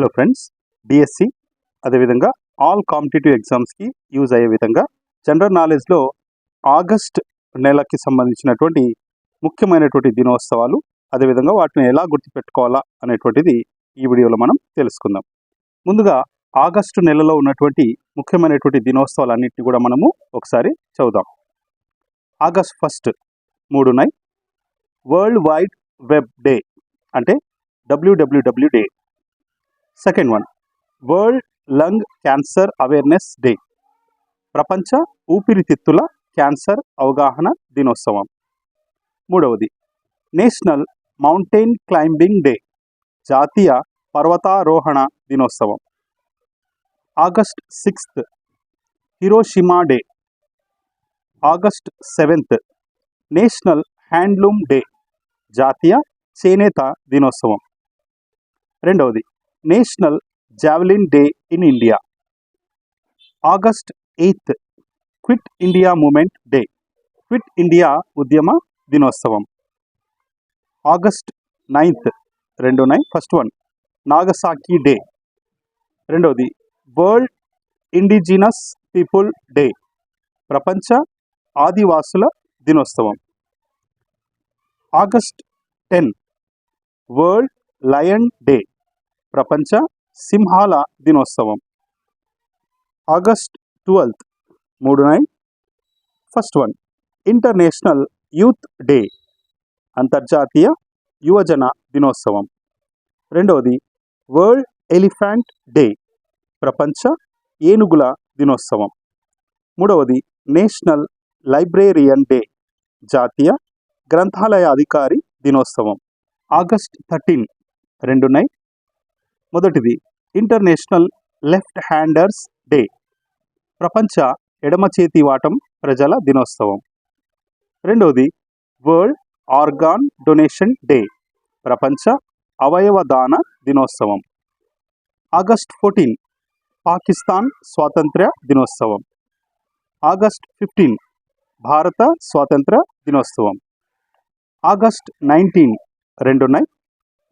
Hello friends, DSC అదేవిధంగా all competitive ఎగ్జామ్స్కి use అయ్యే విధంగా జనరల్ నాలెడ్జ్లో ఆగస్ట్ నెలకి సంబంధించినటువంటి ముఖ్యమైనటువంటి దినోత్సవాలు, అదేవిధంగా వాటిని ఎలా గుర్తుపెట్టుకోవాలా అనేటువంటిది ఈ వీడియోలో మనం తెలుసుకుందాం. ముందుగా ఆగస్టు నెలలో ఉన్నటువంటి ముఖ్యమైనటువంటి దినోత్సవాలన్నింటినీ కూడా మనము ఒకసారి చదువుదాం. ఆగస్ట్ 1 3 ఉన్నాయి. వరల్డ్ వైడ్ వెబ్ డే అంటే WWW day. Second one world lung cancer awareness day, ప్రపంచ ఊపిరితిత్తుల క్యాన్సర్ అవగాహన దినోత్సవం. మూడవది నేషనల్ మౌంటైన్ క్లైంబింగ్ డే, జాతీయ పర్వతారోహణ దినోత్సవం. August 6 Hiroshima day. August 7 national handloom day, జాతీయ చేనేత దినోత్సవం. రెండవది national javelin day in India. August 8 quit India moment day, quit India ఉద్యమ దినోత్సవం. ఆగస్ట్ 9 2 ఉన్నాయి. First one Nagasaki day. రెండవది వరల్డ్ ఇండిజినస్ పీపుల్ డే, ప్రపంచ ఆదివాసుల దినోత్సవం. ఆగస్ట్ 10 వరల్డ్ లయన్ డే, ప్రపంచ సింహాల దినోత్సవం. ఆగస్ట్ 12 3 ఉన్నాయి. First one international youth day, అంతర్జాతీయ యువజన దినోత్సవం. రెండవది వరల్డ్ ఎలిఫెంట్ డే, ప్రపంచ ఏనుగుల దినోత్సవం. మూడవది నేషనల్ లైబ్రేరియన్ డే, జాతీయ గ్రంథాలయ అధికారి దినోత్సవం. ఆగస్ట్ 13 2 ఉన్నాయి. మొదటిది ఇంటర్నేషనల్ లెఫ్ట్ హ్యాండర్స్ డే, ప్రపంచ ఎడమ చేతి వాటం ప్రజల దినోత్సవం. రెండవది వరల్డ్ ఆర్గాన్ డొనేషన్ డే, ప్రపంచ అవయవ దాన దినోత్సవం. ఆగస్ట్ 14 పాకిస్తాన్ స్వాతంత్ర్య దినోత్సవం. ఆగస్ట్ 15 భారత స్వాతంత్ర దినోత్సవం. ఆగస్ట్ 19 2 ఉన్నాయి.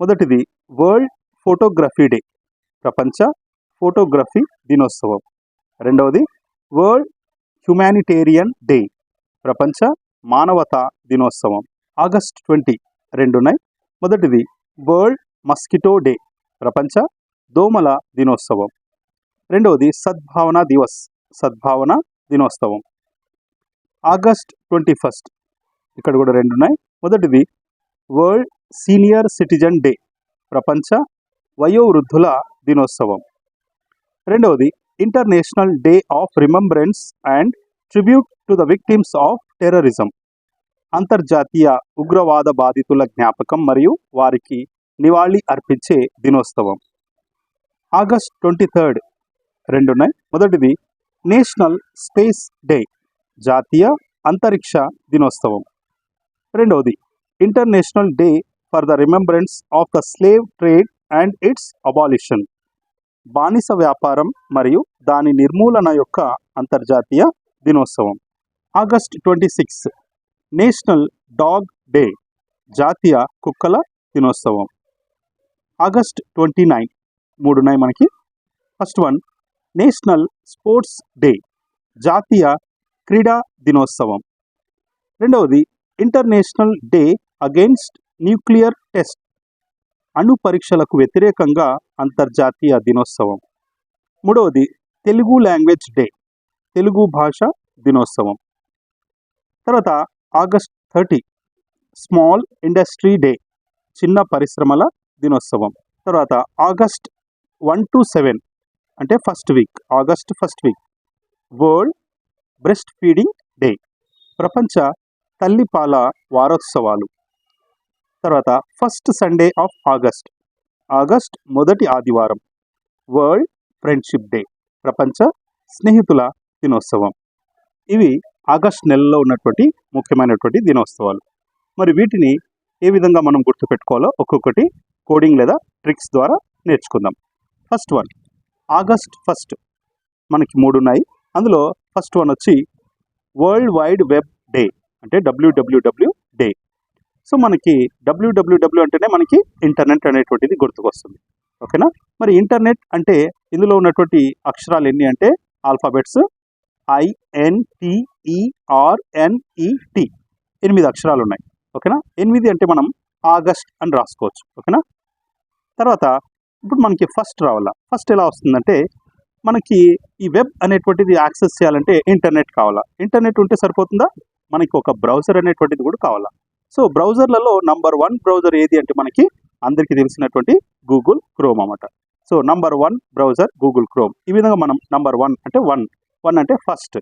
మొదటిది వరల్డ్ ఫోటోగ్రఫీ డే, ప్రపంచ ఫోటోగ్రఫీ దినోత్సవం. రెండవది వరల్డ్ హ్యుమానిటేరియన్ డే, ప్రపంచ మానవతా దినోత్సవం. ఆగస్ట్ 20 2 ఉన్నాయి. మొదటిది వరల్డ్ మస్కిటో డే, ప్రపంచ దోమల దినోత్సవం. రెండవది సద్భావన దివస్, సద్భావన దినోత్సవం. ఆగస్ట్ 21 ఇక్కడ కూడా 2 ఉన్నాయి. మొదటిది వరల్డ్ సీనియర్ సిటిజన్ డే, ప్రపంచ వయోవృద్ధుల దినోత్సవం. రెండవది international day of remembrance and tribute to the victims of terrorism, అంతర్జాతీయ ఉగ్రవాద బాధితుల జ్ఞాపకం మరియు వారికి నివాళి అర్పించే దినోత్సవం. ఆగస్ట్ 23 2 ఉన్నాయి. మొదటిది నేషనల్ స్పేస్ డే, జాతీయ అంతరిక్ష దినోత్సవం. రెండవది international day for the remembrance of the slave trade and it's abolition, బానిస వ్యాపారం మరియు దాని నిర్మూలన యొక్క అంతర్జాతీయ దినోత్సవం. ఆగస్ట్ 26 నేషనల్ డాగ్ డే, జాతీయ కుక్కల దినోత్సవం. ఆగస్ట్ 29 3 ఉన్నాయి మనకి. First one national sports day, జాతీయ క్రీడా దినోత్సవం. రెండవది international day against nuclear test, అణు పరీక్షలకు వ్యతిరేకంగా అంతర్జాతీయ దినోత్సవం. మూడవది తెలుగు లాంగ్వేజ్ డే, తెలుగు భాష దినోత్సవం. తర్వాత ఆగస్ట్ 30 స్మాల్ ఇండస్ట్రీ డే, చిన్న పరిశ్రమల దినోత్సవం. తర్వాత ఆగస్ట్ 1 to 7 అంటే first week, August first week world breast feeding day, ప్రపంచ తల్లిపాల వారోత్సవాలు. తర్వాత first Sunday off August, August మొదటి ఆదివారం వరల్డ్ ఫ్రెండ్షిప్ డే, ప్రపంచ స్నేహితుల దినోత్సవం. ఇవి ఆగస్ట్ నెలలో ఉన్నటువంటి ముఖ్యమైనటువంటి దినోత్సవాలు. మరి వీటిని ఏ విధంగా మనం గుర్తుపెట్టుకోవాలో ఒక్కొక్కటి కోడింగ్ లేదా ట్రిక్స్ ద్వారా నేర్చుకుందాం. ఫస్ట్ వన్ ఆగస్ట్ 1 మనకి 3 ఉన్నాయి. అందులో ఫస్ట్ వన్ వచ్చి వరల్డ్ వైడ్ వెబ్ డే అంటే WWW డే. సో మనకి WWW అంటేనే మనకి ఇంటర్నెట్ అనేటువంటిది గుర్తుకొస్తుంది. ఓకేనా. మరి ఇంటర్నెట్ అంటే ఇందులో ఉన్నటువంటి అక్షరాలు ఎన్ని అంటే ఆల్ఫాబెట్స్ INTERNET 8 అక్షరాలు ఉన్నాయి. ఓకేనా. 8 అంటే మనం ఆగస్ట్ అని రాసుకోవచ్చు. ఓకేనా. తర్వాత ఇప్పుడు మనకి ఫస్ట్ రావాలా. ఫస్ట్ ఎలా వస్తుందంటే మనకి ఈ వెబ్ అనేటువంటిది యాక్సెస్ చేయాలంటే ఇంటర్నెట్ కావాలా. ఇంటర్నెట్ ఉంటే సరిపోతుందా, మనకి ఒక బ్రౌజర్ అనేటువంటిది కూడా కావాలా. సో బ్రౌజర్లలో నంబర్ 1 బ్రౌజర్ ఏది అంటే మనకి అందరికీ తెలిసినటువంటి గూగుల్ క్రోమ్ అన్నమాట. So number 1 browser Google chrome. ఈ విధంగా మనం నంబర్ 1 అంటే 1 అంటే ఫస్ట్.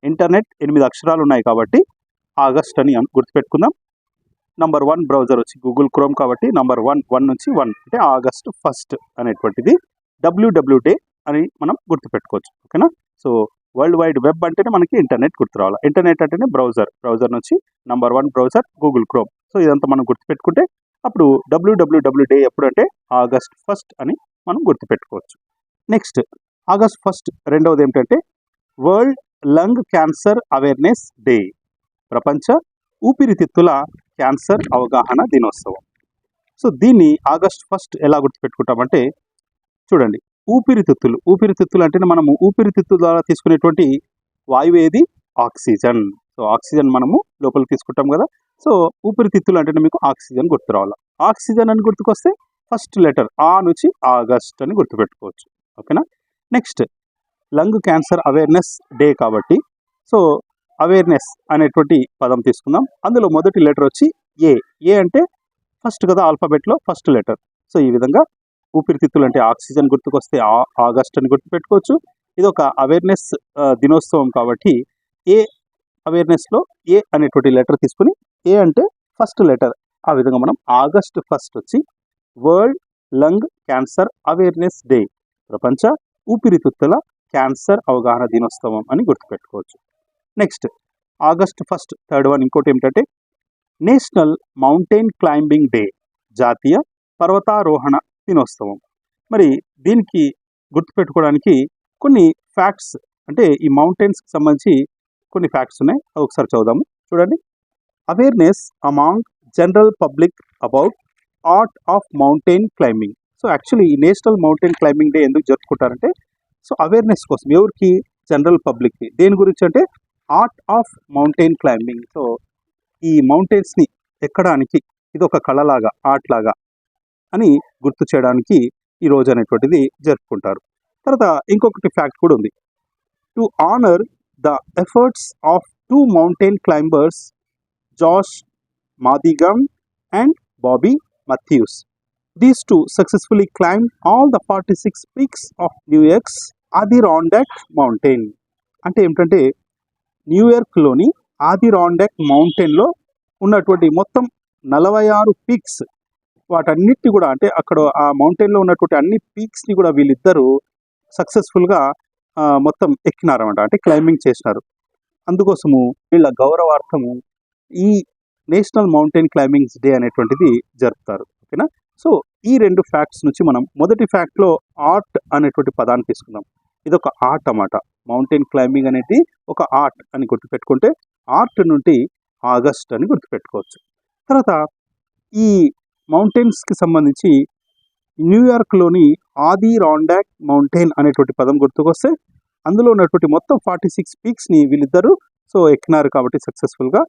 ఇంటర్నెట్ 8 అక్షరాలు ఉన్నాయి కాబట్టి ఆగస్ట్ అని గుర్తుపెట్టుకుందాం. నంబర్ 1 బ్రౌజర్ వచ్చి గూగుల్ క్రోమ్ కాబట్టి నంబర్ 1 నుంచి 1 అంటే ఆగస్ట్ ఫస్ట్ అనేటువంటిది WWD అని మనం గుర్తుపెట్టుకోవచ్చు. ఓకేనా. సో వరల్డ్ వైడ్ వెబ్ అంటేనే మనకి ఇంటర్నెట్ గుర్తు రావాలి. ఇంటర్నెట్ అంటేనే బ్రౌజర్ నుంచి number 1 browser Google chrome. So ఇదంతా మనం గుర్తుపెట్టుకుంటే అప్పుడు WWD ఎప్పుడు అంటే ఆగస్ట్ ఫస్ట్ అని మనం గుర్తుపెట్టుకోవచ్చు. నెక్స్ట్ ఆగస్ట్ ఫస్ట్ రెండవది ఏమిటంటే world lung cancer awareness day, ప్రపంచ ఊపిరితిత్తుల క్యాన్సర్ అవగాహన దినోత్సవం. సో దీన్ని ఆగస్ట్ ఫస్ట్ ఎలా గుర్తుపెట్టుకుంటామంటే చూడండి, ఊపిరితిత్తులు అంటేనే మనము ఊపిరితిత్తుల ద్వారా తీసుకునేటువంటి వాయువు ఏది, ఆక్సిజన్. సో ఆక్సిజన్ మనము లోపలికి తీసుకుంటాం కదా. సో ఊపిరితిత్తులు అంటేనే మీకు ఆక్సిజన్ గుర్తు రావాలి. ఆక్సిజన్ అని గుర్తుకొస్తే ఫస్ట్ లెటర్ ఆ నుంచి ఆగస్ట్ అని గుర్తుపెట్టుకోవచ్చు. ఓకేనా. Next lung cancer awareness day కాబట్టి సో అవేర్నెస్ అనేటువంటి పదం తీసుకుందాం. అందులో మొదటి లెటర్ వచ్చి ఏ అంటే ఫస్ట్ కదా, ఆల్ఫాబెట్లో ఫస్ట్ లెటర్. సో ఈ విధంగా ఊపిరితిత్తులు అంటే ఆక్సిజన్ గుర్తుకొస్తే ఆగస్ట్ అని గుర్తుపెట్టుకోవచ్చు. ఇది ఒక అవేర్నెస్ దినోత్సవం కాబట్టి ఏ అవేర్నెస్లో ఏ అనేటువంటి లెటర్ తీసుకుని ఏ అంటే ఫస్ట్ లెటర్, ఆ విధంగా మనం ఆగస్ట్ ఫస్ట్ వచ్చి world lung cancer awareness day, ప్రపంచ ఊపిరితిత్తుల క్యాన్సర్ అవగాహన దినోత్సవం అని గుర్తుపెట్టుకోవచ్చు. Next August first third one ఇంకోటి ఏమిటంటే నేషనల్ మౌంటైన్ క్లైంబింగ్ డే, జాతీయ పర్వతారోహణ దినోత్సవం. మరి దీనికి గుర్తుపెట్టుకోవడానికి కొన్ని ఫ్యాక్ట్స్ అంటే ఈ మౌంటైన్స్కి సంబంధించి కొన్ని ఫ్యాక్ట్స్ ఉన్నాయి, అవి ఒకసారి చదువుదాము. చూడండి, awareness among general public about art of mountain climbing. So actually ఈ నేషనల్ మౌంటైన్ క్లైంబింగ్ డే ఎందుకు జరుపుకుంటారంటే సో అవేర్నెస్ కోసం, ఎవరికి, జనరల్ పబ్లిక్కి. దేని గురించి అంటే art of mountain climbing. So ఈ మౌంటైన్స్ని ఎక్కడానికి ఇది ఒక కళలాగా, ఆర్ట్ లాగా అని గుర్తు చేయడానికి ఈ రోజు అనేటువంటిది జరుపుకుంటారు. తర్వాత ఇంకొకటి ఫ్యాక్ట్ కూడా ఉంది. To honour the efforts of 2 mountain climbers, Josh Madigan and Bobby Mathews. These two successfully climbed all the 46 peaks of New York's Adirondack Mountain. అంటే ఏమిటంటే న్యూయార్క్లోని ఆదిరాండాక్ మౌంటైన్లో ఉన్నటువంటి మొత్తం 46 పీక్స్, వాటన్నిటి కూడా అంటే అక్కడ ఆ మౌంటైన్లో ఉన్నటువంటి అన్ని పీక్స్ని కూడా వీళ్ళిద్దరూ సక్సెస్ఫుల్గా మొత్తం ఎక్కినారన్నమాట, అంటే క్లైంబింగ్ చేసినారు. అందుకోసము వీళ్ళ గౌరవార్థము ఈ నేషనల్ మౌంటైన్ క్లైంబింగ్స్ డే అనేటువంటిది జరుపుతారు. ఓకేనా. సో ఈ రెండు ఫ్యాక్ట్స్ నుంచి మనం మొదటి ఫ్యాక్ట్లో ఆర్ట్ అనేటువంటి పదాన్ని తీసుకుందాం. ఇది ఒక ఆర్ట్ అన్నమాట. మౌంటైన్ క్లైంబింగ్ అనేది ఒక ఆర్ట్ అని గుర్తుపెట్టుకుంటే ఆర్ట్ నుండి ఆగస్ట్ అని గుర్తుపెట్టుకోవచ్చు. తర్వాత ఈ మౌంటైన్స్కి సంబంధించి న్యూయార్క్లోని ఆదిరాండాక్ మౌంటైన్ అనేటువంటి పదం గుర్తుకొస్తే అందులో ఉన్నటువంటి మొత్తం 46 పీక్స్ని వీళ్ళిద్దరూ సో ఎక్కినారు కాబట్టి సక్సెస్ఫుల్గా.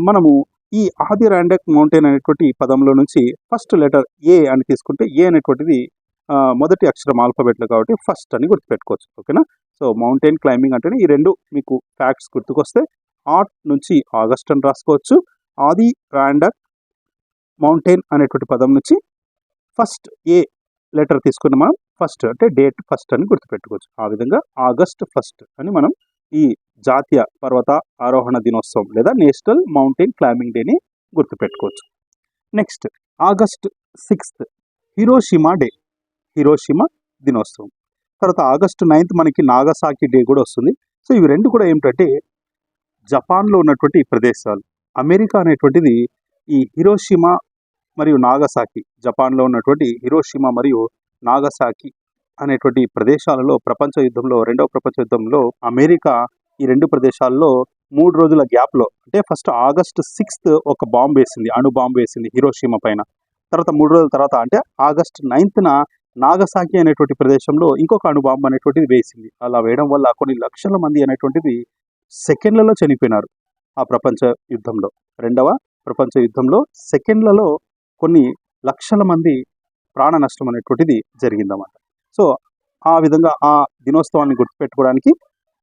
మనము ఈ ఆదిరాండాక్ మౌంటైన్ అనేటువంటి పదంలో నుంచి ఫస్ట్ లెటర్ ఏ అని తీసుకుంటే ఏ అనేటువంటిది మొదటి అక్షరం ఆల్ఫాబెట్లో కాబట్టి ఫస్ట్ అని గుర్తుపెట్టుకోవచ్చు. ఓకేనా. సో మౌంటైన్ క్లైంబింగ్ అంటేనే ఈ రెండు మీకు ఫ్యాక్ట్స్ గుర్తుకొస్తే ఆర్ట్ నుంచి ఆగస్ట్ అని రాసుకోవచ్చు. ఆదిరాండాక్ మౌంటైన్ అనేటువంటి పదం నుంచి ఫస్ట్ ఏ లెటర్ తీసుకున్న మనం ఫస్ట్ అంటే డేట్ ఫస్ట్ అని గుర్తుపెట్టుకోవచ్చు. ఆ విధంగా ఆగస్ట్ ఫస్ట్ అని మనం ఈ జాతీయ పర్వత ఆరోహణ దినోత్సవం లేదా నేషనల్ మౌంటైన్ క్లైంబింగ్ డేని గుర్తుపెట్టుకోవచ్చు. Next August 6 Hiroshima day, Hiroshima దినోత్సవం. తర్వాత ఆగస్టు 9 మనకి నాగసాకి డే కూడా వస్తుంది. సో ఇవి రెండు కూడా ఏమిటంటే జపాన్లో ఉన్నటువంటి ప్రదేశాలు. అమెరికా అనేటువంటిది ఈ హిరోషిమా మరియు నాగసాకి, జపాన్లో ఉన్నటువంటి హిరోషిమా మరియు నాగసాకి అనేటువంటి ప్రదేశాలలో ప్రపంచ యుద్ధంలో, రెండవ ప్రపంచ యుద్ధంలో అమెరికా ఈ రెండు ప్రదేశాల్లో 3 రోజుల గ్యాప్లో అంటే ఫస్ట్ ఆగస్ట్ 6 ఒక బాంబు వేసింది, అణు బాంబు వేసింది హిరోషిమా పైన. తర్వాత 3 రోజుల తర్వాత అంటే ఆగస్ట్ 9న నాగసాకి అనేటువంటి ప్రదేశంలో ఇంకొక అణుబాంబు అనేటువంటిది వేసింది. అలా వేయడం వల్ల కొన్ని లక్షల మంది అనేటువంటిది సెకండ్లలో చనిపోయినారు ఆ ప్రపంచ యుద్ధంలో. రెండవ ప్రపంచ యుద్ధంలో సెకండ్లలో కొన్ని లక్షల మంది ప్రాణ నష్టం అనేటువంటిది జరిగిందన్నమాట. సో ఆ విధంగా ఆ దినోత్సవాన్ని గుర్తుపెట్టుకోవడానికి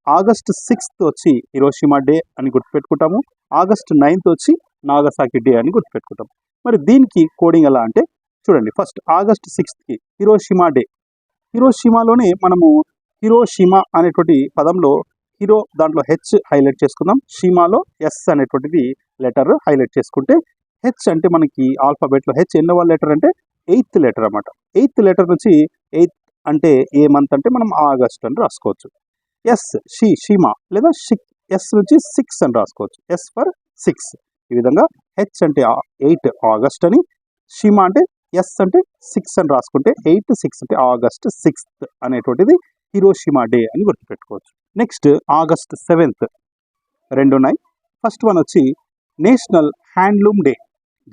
ఆగస్ట్ 6th వచ్చి హిరోషిమా డే అని గుర్తుపెట్టుకుంటాము. ఆగస్ట్ 9th వచ్చి నాగసాకి డే అని గుర్తుపెట్టుకుంటాం. మరి దీనికి కోడింగ్ ఎలా అంటే చూడండి, first August 6th Hiroshima day. హిరోషిమాలోనే మనము హిరోషిమా అనేటువంటి పదంలో హీరో దాంట్లో హెచ్ హైలైట్ చేసుకుందాం, షిమాలో ఎస్ అనేటువంటిది లెటర్ హైలైట్ చేసుకుంటే, హెచ్ అంటే మనకి ఆల్ఫాబెట్లో హెచ్ ఎన్నవ లెటర్ అంటే 8th లెటర్ అన్నమాట. 8th లెటర్ నుంచి 8th అంటే ఏ మంత్ అంటే మనం ఆగస్ట్ అని రాసుకోవచ్చు. ఎస్ షీమా లేదా ఎస్ నుంచి 6 అని రాసుకోవచ్చు. S for 6. ఈ విధంగా హెచ్ అంటే 8 ఆగస్ట్ అని, షీమా అంటే ఎస్ అంటే 6 అని రాసుకుంటే 8 6 అంటే ఆగస్ట్ 6th అనేటువంటిది హిరోషిమా డే అని గుర్తుపెట్టుకోవచ్చు. నెక్స్ట్ ఆగస్ట్ 7th రెండు ఉన్నాయి. ఫస్ట్ వన్ వచ్చి నేషనల్ హ్యాండ్లూమ్ డే,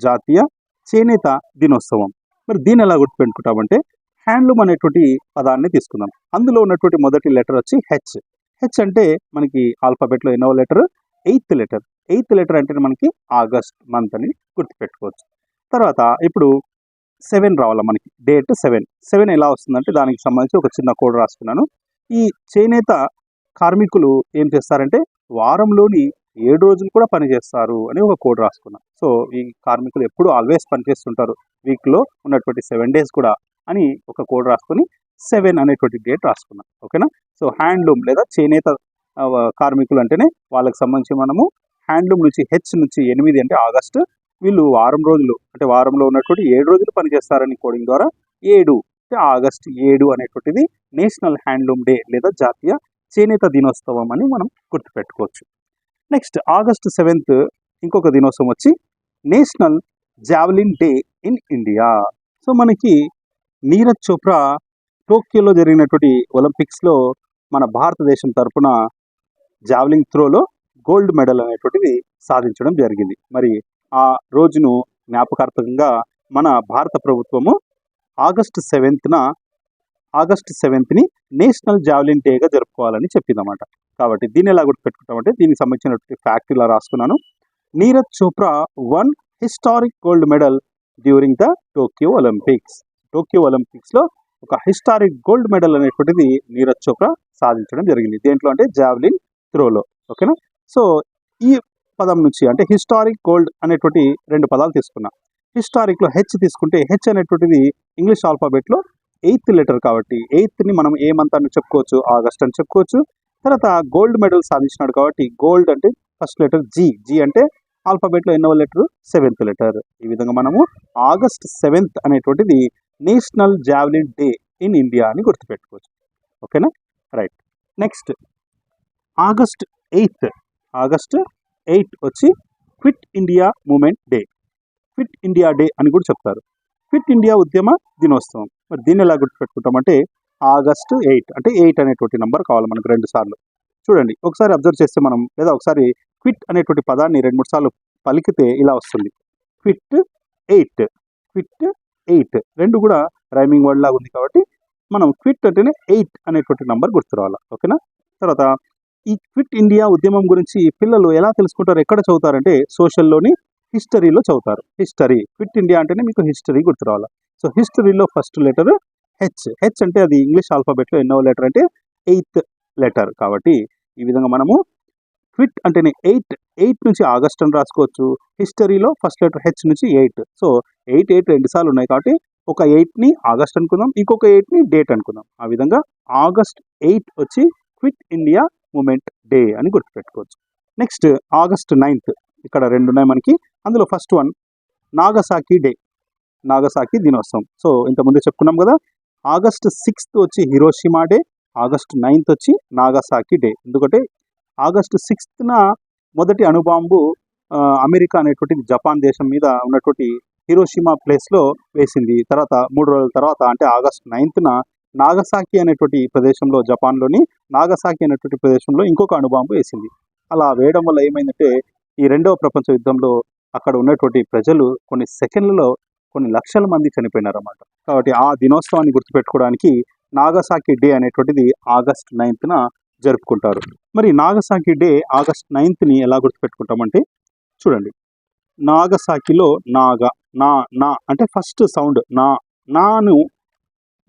జాతీయ చేనేత దినోత్సవం. మరి దీన్ని ఎలా గుర్తుపెట్టుకుంటామంటే హ్యాండ్లూమ్ అనేటువంటి పదాన్ని తీసుకుందాం. అందులో ఉన్నటువంటి మొదటి లెటర్ వచ్చి హెచ్. హెచ్ అంటే మనకి ఆల్ఫాబెట్లో ఎన్నో letter 8th letter. 8th letter అంటే మనకి ఆగస్ట్ మంత్ అని గుర్తుపెట్టుకోవచ్చు. తర్వాత ఇప్పుడు 7 రావాలా మనకి, డేట్ 7. 7 ఎలా వస్తుందంటే దానికి సంబంధించి ఒక చిన్న కోడ్ రాసుకున్నాను. ఈ చేనేత కార్మికులు ఏం చేస్తారంటే వారంలోని 7 రోజులు కూడా పనిచేస్తారు అని ఒక కోడ్ రాసుకున్నాం. సో ఈ కార్మికులు ఎప్పుడు ఆల్వేస్ పనిచేస్తుంటారు, వీక్లో ఉన్నటువంటి 7 days కూడా అని ఒక కోడ్ రాసుకొని 7 అనేటువంటి డేట్ రాసుకున్నాం. ఓకేనా. సో హ్యాండ్లూమ్ లేదా చేనేత కార్మికులు అంటేనే వాళ్ళకి సంబంధించి మనము హ్యాండ్లూమ్ నుంచి హెచ్ నుంచి 8 అంటే ఆగస్టు, వీళ్ళు వారం రోజులు అంటే వారంలో ఉన్నటువంటి 7 రోజులు పనిచేస్తారని కోడింగ్ ద్వారా 7 అంటే ఆగస్ట్ 7 అనేటువంటిది నేషనల్ హ్యాండ్లూమ్ డే లేదా జాతీయ చేనేత దినోత్సవం అని మనం గుర్తుపెట్టుకోవచ్చు. నెక్స్ట్ ఆగస్ట్ 7th ఇంకొక దినోత్సవం వచ్చి national javelin day in India. So మనకి నీరజ్ చోప్రా టోక్యోలో జరిగినటువంటి ఒలింపిక్స్లో మన భారతదేశం తరఫున జావెలింగ్ త్రోలో గోల్డ్ మెడల్ అనేటువంటిది సాధించడం జరిగింది. మరి ఆ రోజును జ్ఞాపకార్థంగా మన భారత ప్రభుత్వము ఆగస్ట్ 7th నేషనల్ జావెలిన్ డేగా జరుపుకోవాలని చెప్పిందన్నమాట. కాబట్టి దీన్ని ఎలా గుర్తుపెట్టుకుంటామంటే దీనికి సంబంధించినటువంటి ఫ్యాక్ట్ ఇలా రాసుకున్నాను. Neeraj Chopra one historic gold medal during the Tokyo Olympics. Tokyo ఒలింపిక్స్లో ఒక హిస్టారిక్ గోల్డ్ మెడల్ అనేటువంటిది నీరజ్ చోప్రా సాధించడం జరిగింది. దేంట్లో అంటే జావెలిన్ త్రోలో. ఓకేనా. సో ఈ పదం నుంచి అంటే హిస్టారిక్ గోల్డ్ అనేటువంటి 2 పదాలు తీసుకున్నా. హిస్టారిక్లో హెచ్ తీసుకుంటే హెచ్ అనేటువంటిది ఇంగ్లీష్ ఆల్ఫాబెట్లో 8th లెటర్ కాబట్టి 8th మనం ఏ మంత్ అని చెప్పుకోవచ్చు, ఆగస్ట్ అని చెప్పుకోవచ్చు. తర్వాత గోల్డ్ మెడల్ సాధించినాడు కాబట్టి గోల్డ్ అంటే ఫస్ట్ లెటర్ జీ అంటే ఆల్ఫాబెట్లో ఎన్నో లెటర్ 7th లెటర్. ఈ విధంగా మనము ఆగస్ట్ 7th అనేటువంటిది national javelin day in India అని గుర్తుపెట్టుకోవచ్చు. ఓకేనా. రైట్. నెక్స్ట్ ఆగస్ట్ 8 వచ్చి quit India moment day. Quit India day అని కూడా చెప్తారు. క్విట్ ఇండియా ఉద్యమ దినోత్సవం. మరి దీన్ని ఎలా గుర్తుపెట్టుకుంటామంటే ఆగస్ట్ 8 అంటే 8 అనేటువంటి నెంబర్ కావాలి మనకు 2 సార్లు. చూడండి ఒకసారి అబ్జర్వ్ చేస్తే మనం లేదా ఒకసారి క్విట్ అనేటువంటి పదాన్ని 2-3 సార్లు పలికితే ఇలా వస్తుంది, క్విట్ 8 రెండు కూడా రైమింగ్ వర్డ్ లాగా ఉంది కాబట్టి మనం క్విట్ అంటేనే 8 అనేటువంటి నెంబర్ గుర్తు రావాలి. ఓకేనా. తర్వాత ఈ క్విట్ ఇండియా ఉద్యమం గురించి పిల్లలు ఎలా తెలుసుకుంటారు, ఎక్కడ చదువుతారంటే సోషల్లోని హిస్టరీలో చదువుతారు. హిస్టరీ, క్విట్ ఇండియా అంటేనే మీకు హిస్టరీ గుర్తు రావాలి. సో హిస్టరీలో ఫస్ట్ లెటర్ హెచ్ అంటే అది ఇంగ్లీష్ ఆల్ఫాబెట్లో ఎన్నో లెటర్ అంటే 8th లెటర్ కాబట్టి ఈ విధంగా మనము క్విట్ అంటేనే 8 నుంచి ఆగస్ట్ అని రాసుకోవచ్చు. హిస్టరీలో ఫస్ట్ లెటర్ హెచ్ నుంచి 8. సో 8 2 సార్లు ఉన్నాయి కాబట్టి ఒక 8ని ఆగస్ట్ అనుకుందాం, ఇంకొక 8ని డేట్ అనుకుందాం. ఆ విధంగా ఆగస్ట్ 8 వచ్చి క్విట్ ఇండియా మూమెంట్ డే అని గుర్తుపెట్టుకోవచ్చు. నెక్స్ట్ ఆగస్ట్ 9th ఇక్కడ 2 ఉన్నాయి మనకి. అందులో first one Nagasaki day, Nagasaki దినోత్సవం. సో ఇంతకుముందే చెప్పుకున్నాం కదా. ఆగస్ట్ 6th వచ్చి హిరోషిమా డే, ఆగస్ట్ 9th వచ్చి నాగసాకి డే. ఎందుకంటే ఆగస్ట్ 6th మొదటి అణుబాంబు అమెరికా అనేటువంటిది జపాన్ దేశం మీద ఉన్నటువంటి హిరోషిమా ప్లేస్లో వేసింది. తర్వాత 3 రోజుల తర్వాత అంటే ఆగస్ట్ 9th నాగసాకి అనేటువంటి ప్రదేశంలో, జపాన్లోని నాగసాకి అనేటువంటి ప్రదేశంలో ఇంకొక అణుబాంబు వేసింది. అలా వేయడం వల్ల ఏమైందంటే ఈ 2వ ప్రపంచ యుద్ధంలో అక్కడ ఉన్నటువంటి ప్రజలు కొన్ని సెకండ్లలో కొన్ని లక్షల మంది చనిపోయినారన్నమాట. కాబట్టి ఆ దినోత్సవాన్ని గుర్తుపెట్టుకోవడానికి నాగసాకి డే అనేటువంటిది ఆగస్ట్ 9న జరుపుకుంటారు. మరి నాగసాకి డే ఆగస్ట్ 9ని ఎలా గుర్తుపెట్టుకుంటామంటే చూడండి, నాగసాకిలో నా అంటే ఫస్ట్ సౌండ్ నాను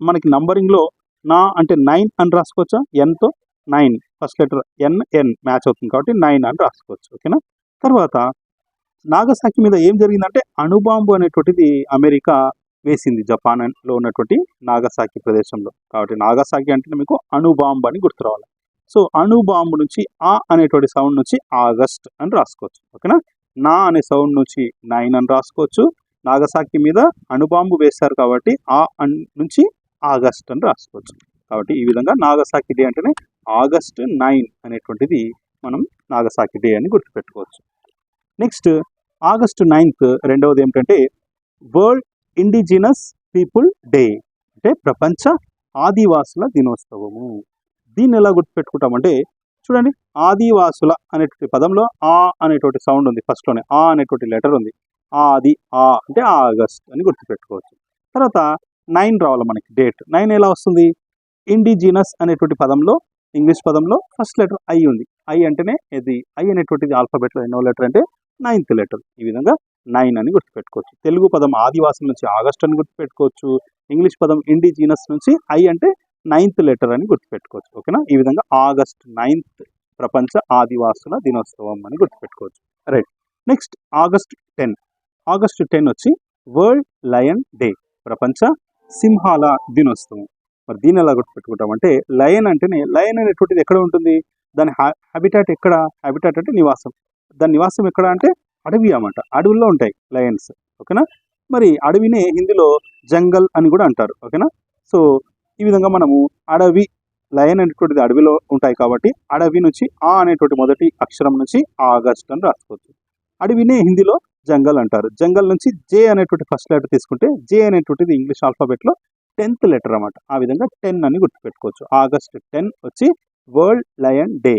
మనకి నంబరింగ్లో నా అంటే 9 అని రాసుకోవచ్చా, ఎన్తో 9 ఫస్ట్ లెటర్ ఎన్ మ్యాచ్ అవుతుంది కాబట్టి 9 అని రాసుకోవచ్చు. ఓకేనా. తర్వాత నాగసాకి మీద ఏం జరిగిందంటే అణుబాంబు అనేటువంటిది అమెరికా వేసింది జపాన్లో ఉన్నటువంటి నాగసాకి ప్రదేశంలో. కాబట్టి నాగసాకి అంటే మీకు అణుబాంబు అని గుర్తు రావాలి. సో అణుబాంబు నుంచి ఆ అనేటువంటి సౌండ్ నుంచి ఆగస్ట్ అని రాసుకోవచ్చు. ఓకేనా. నా అనే సౌండ్ నుంచి 9 అని రాసుకోవచ్చు. నాగసాకి మీద అణుబాంబు వేశారు కాబట్టి ఆ నుంచి ఆగస్ట్ అని రాసుకోవచ్చు. కాబట్టి ఈ విధంగా నాగసాకి డే అంటేనే ఆగస్ట్ 9 అనేటువంటిది మనం నాగసాకి డే అని గుర్తుపెట్టుకోవచ్చు. నెక్స్ట్ ఆగస్టు 9th రెండవది ఏమిటంటే వరల్డ్ ఇండిజినస్ పీపుల్ డే, అంటే ప్రపంచ ఆదివాసుల దినోత్సవము. దీన్ని ఎలా గుర్తుపెట్టుకుంటామంటే చూడండి, ఆదివాసుల అనేటువంటి పదంలో ఆ అనేటువంటి సౌండ్ ఉంది, ఫస్ట్లోనే ఆ అనేటువంటి లెటర్ ఉంది. ఆది అంటే ఆగస్ట్ అని గుర్తుపెట్టుకోవచ్చు. తర్వాత 9 రావాలి మనకి డేట్. 9 ఎలా వస్తుంది? ఇండిజినస్ అనేటువంటి పదంలో ఇంగ్లీష్ పదంలో ఫస్ట్ లెటర్ ఐ ఉంది. ఐ అంటేనే ఇది ఐ అనేటువంటిది ఆల్ఫాబెట్లో ఎన్నో లెటర్ అంటే 9th లెటర్. ఈ విధంగా 9 అని గుర్తుపెట్టుకోవచ్చు. తెలుగు పదం ఆదివాసుల నుంచి ఆగస్ట్ అని గుర్తుపెట్టుకోవచ్చు. ఇంగ్లీష్ పదం ఇండిజినస్ నుంచి ఐ అంటే 9th లెటర్ అని గుర్తుపెట్టుకోవచ్చు. ఓకేనా. ఈ విధంగా ఆగస్ట్ 9th ప్రపంచ ఆదివాసుల దినోత్సవం అని గుర్తుపెట్టుకోవచ్చు. రైట్. Next August 10. ఆగస్టు 10 వచ్చి వరల్డ్ లయన్ డే, ప్రపంచ సింహాల దినోత్సవం. మరి దీన్ని ఎలా గుర్తుపెట్టుకుంటామంటే లయన్ అంటేనే లయన్ అనేటువంటిది ఎక్కడ ఉంటుంది, దాని హ్యాబిటాట్ ఎక్కడ, హ్యాబిటాట్ అంటే నివాసం, దాని నివాసం ఎక్కడ అంటే అడవి అన్నమాట. అడవుల్లో ఉంటాయి లయన్స్. ఓకేనా. మరి అడవినే హిందీలో జంగల్ అని కూడా అంటారు. ఓకేనా. సో ఈ విధంగా మనము అడవి లయన్ అనేటువంటిది అడవిలో ఉంటాయి కాబట్టి అడవి నుంచి ఆ అనేటువంటి మొదటి అక్షరం నుంచి ఆగస్ట్ అని రాసుకోవచ్చు. అడవినే హిందీలో జంగల్ అంటారు. జంగల్ నుంచి జే అనేటువంటి ఫస్ట్ లెటర్ తీసుకుంటే జే అనేటువంటిది ఇంగ్లీష్ ఆల్ఫాబెట్లో 10th లెటర్ అన్నమాట. ఆ విధంగా 10 అని గుర్తుపెట్టుకోవచ్చు. ఆగస్ట్ 10 వచ్చి వరల్డ్ లయన్ డే.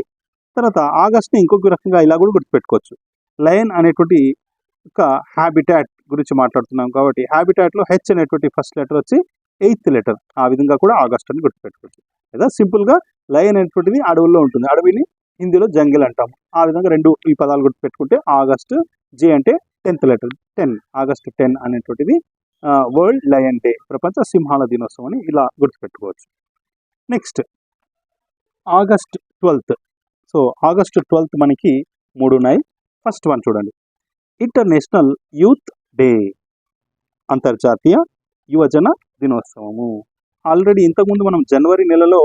తర్వాత ఆగస్ట్ని ఇంకొక రకంగా ఇలా కూడా గుర్తుపెట్టుకోవచ్చు. లయన్ అనేటువంటి ఒక హ్యాబిటాట్ గురించి మాట్లాడుతున్నాం కాబట్టి హ్యాబిటాట్లో హెచ్ అనేటువంటి ఫస్ట్ లెటర్ వచ్చి 8th లెటర్. ఆ విధంగా కూడా ఆగస్ట్ అని గుర్తుపెట్టుకోవచ్చు. లేదా సింపుల్గా లయన్ అనేటువంటిది అడవుల్లో ఉంటుంది, అడవిని హిందీలో జంగిల్ అంటాము. ఆ విధంగా ఈ పదాలు గుర్తుపెట్టుకుంటే ఆగస్ట్ జే అంటే 10th లెటర్ 10, ఆగస్ట్ 10 అనేటువంటిది వరల్డ్ లయన్ డే, ప్రపంచ సింహాల దినోత్సవం అని ఇలా గుర్తుపెట్టుకోవచ్చు. Next August 12th. So August 12th మనకి 3 ఉన్నాయి. ఫస్ట్ వన్ చూడండి, ఇంటర్నేషనల్ యూత్ డే, అంతర్జాతీయ యువజన దినోత్సవము. ఆల్రెడీ ఇంతకుముందు మనం జనవరి నెలలో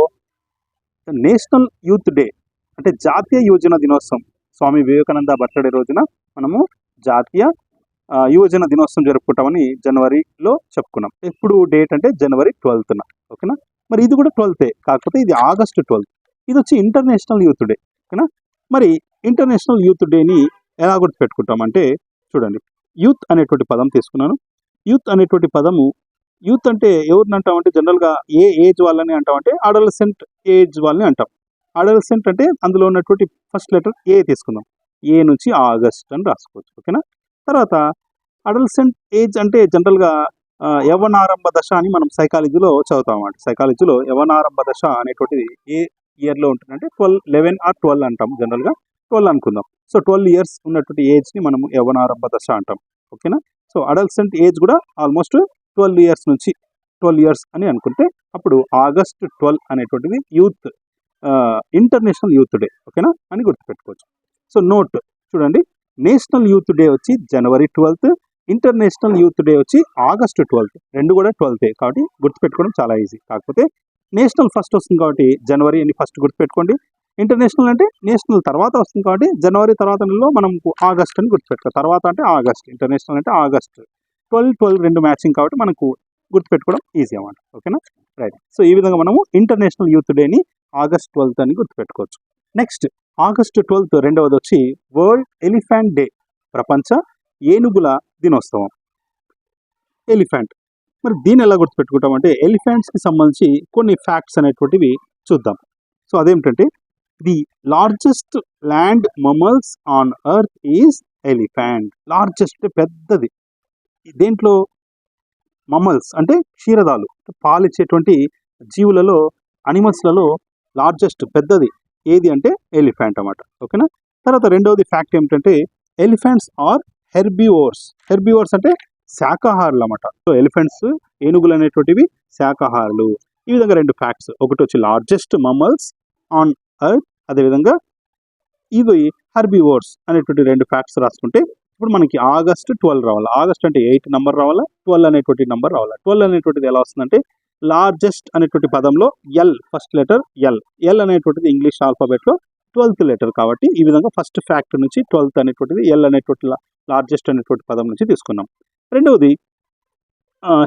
నేషనల్ యూత్ డే అంటే జాతీయ యువజన దినోత్సవం, స్వామి వివేకానంద బర్త్డే రోజున మనము జాతీయ యువజన దినోత్సవం జరుపుకుంటామని జనవరిలో చెప్పుకున్నాం. ఎప్పుడు డేట్ అంటే జనవరి 12th. ఓకేనా. మరి ఇది కూడా 12th, కాకపోతే ఇది ఆగస్ట్ 12th. ఇది వచ్చి ఇంటర్నేషనల్ యూత్ డే. ఓకేనా. మరి ఇంటర్నేషనల్ యూత్ డేని ఎలా గుర్తుపెట్టుకుంటామంటే చూడండి, యూత్ అనేటువంటి పదం తీసుకున్నాను. యూత్ అనేటువంటి పదము, యూత్ అంటే ఎవరిని అంటామంటే జనరల్గా ఏ ఏజ్ వాళ్ళని అంటామంటే అడల్సెంట్ ఏజ్ వాళ్ళని అంటాం. అడల్సెంట్ అంటే అందులో ఉన్నటువంటి ఫస్ట్ లెటర్ ఏ తీసుకుందాం, ఏ నుంచి ఆగస్ట్ అని రాసుకోవచ్చు. ఓకేనా. తర్వాత అడల్సెంట్ ఏజ్ అంటే జనరల్గా యవనారంభ దశ అని మనం సైకాలజీలో చదువుతాం అన్నమాట. సైకాలజీలో యవనారంభ దశ అనేటువంటిది ఏ ఇయర్లో ఉంటుందంటే 11 or 12 అంటాం. జనరల్గా 12 అనుకుందాం. సో 12 years ఉన్నటువంటి ఏజ్ని మనము యవనారంభ దశ అంటాం. ఓకేనా. సో అడల్సెంట్ ఏజ్ కూడా ఆల్మోస్ట్ 12 years నుంచి 12 years అని అనుకుంటే అప్పుడు ఆగస్ట్ 12 అనేటువంటిది యూత్ ఇంటర్నేషనల్ యూత్ డే. ఓకేనా అని గుర్తుపెట్టుకోవచ్చు. సో నోట్ చూడండి, నేషనల్ యూత్ డే వచ్చి జనవరి 12th, ఇంటర్నేషనల్ యూత్ డే వచ్చి ఆగస్ట్ 12th. రెండు కూడా 12th కాబట్టి గుర్తుపెట్టుకోవడం చాలా ఈజీ. కాకపోతే నేషనల్ ఫస్ట్ వస్తుంది కాబట్టి జనవరి అని ఫస్ట్ గుర్తుపెట్టుకోండి. ఇంటర్నేషనల్ అంటే నేషనల్ తర్వాత వస్తుంది కాబట్టి జనవరి తర్వాత నెలలో మనం ఆగస్ట్ అని గుర్తుపెట్టుకోవాలి. తర్వాత అంటే ఆగస్ట్, ఇంటర్నేషనల్ అంటే ఆగస్ట్. 12 రెండు మ్యాచింగ్ కాబట్టి మనకు గుర్తుపెట్టుకోవడం ఈజీ అన్నమాట. ఓకేనా. రైట్. సో ఈ విధంగా మనము ఇంటర్నేషనల్ యూత్ డేని ఆగస్ట్ 12th అని గుర్తుపెట్టుకోవచ్చు. నెక్స్ట్ ఆగస్ట్ 12th రెండవది వచ్చి వరల్డ్ ఎలిఫెంట్ డే, ప్రపంచ ఏనుగుల దినోత్సవం. ఎలిఫెంట్, మరి దీన్ని ఎలా గుర్తుపెట్టుకుంటామంటే ఎలిఫెంట్స్కి సంబంధించి కొన్ని ఫ్యాక్ట్స్ అనేటువంటివి చూద్దాం. సో అదేమిటంటే the largest land mammals on earth is elephant. Largest పెద్దది దేంట్లో మమ్మల్స్ అంటే క్షీరదాలు, పాలిచ్చేటువంటి జీవులలో అనిమల్స్లలో లార్జెస్ట్ పెద్దది ఏది అంటే ఎలిఫెంట్ అన్నమాట. ఓకేనా. తర్వాత రెండవది ఫ్యాక్ట్ ఏమిటంటే ఎలిఫెంట్స్ ఆర్ హెర్బివోర్స్. హెర్బివోర్స్ అంటే శాకాహారులు అన్నమాట. సో ఎలిఫెంట్స్, ఏనుగులు అనేటువంటివి శాకాహారులు. ఈ విధంగా రెండు ఫ్యాక్ట్స్, ఒకటి వచ్చి లార్జెస్ట్ మమ్మల్స్ ఆన్ ఎర్త్, అదేవిధంగా ఇవి హెర్బివోర్స్ అనేటువంటి రెండు ఫ్యాక్ట్స్ రాసుకుంటే ఇప్పుడు మనకి ఆగస్ట్ 12 రావాలి. ఆగస్ట్ అంటే 8 నంబర్ రావాలా, 12 అనేటువంటి నంబర్ రావాలా. 12 అనేటువంటిది ఎలా వస్తుందంటే లార్జెస్ట్ అనేటువంటి పదంలో L, first letter L. L అనేటువంటిది ఇంగ్లీష్ ఆల్ఫాబెట్లో 12th లెటర్ కాబట్టి ఈ విధంగా ఫస్ట్ ఫ్యాక్ట్ నుంచి 12th అనేటువంటిది ఎల్ అనేటువంటి లార్జెస్ట్ అనేటువంటి పదం నుంచి తీసుకున్నాం. రెండవది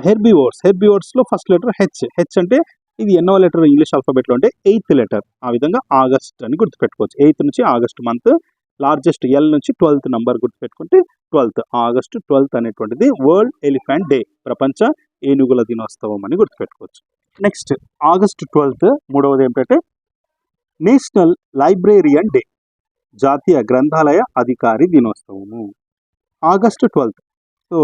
హెర్బివోర్స్. హెర్బివోర్స్లో ఫస్ట్ లెటర్ హెచ్. హెచ్ అంటే ఇది ఎన్నో లెటర్ ఇంగ్లీష్ ఆల్ఫాబెట్లో అంటే 8th లెటర్. ఆ విధంగా ఆగస్ట్ అని గుర్తుపెట్టుకోవచ్చు. 8th నుంచి ఆగస్ట్ మంత్, లార్జెస్ట్ ఎల్ నుంచి 12th నంబర్ గుర్తుపెట్టుకుంటే 12th, ఆగస్ట్ 12th అనేటువంటిది వరల్డ్ ఎలిఫెంట్ డే, ప్రపంచ ఏనుగుల దినోత్సవం అని గుర్తుపెట్టుకోవచ్చు. నెక్స్ట్ ఆగస్ట్ 12th మూడవది ఏమిటంటే నేషనల్ లైబ్రేరియన్ డే, జాతీయ గ్రంథాలయ అధికారి దినోత్సవము. August 12th. సో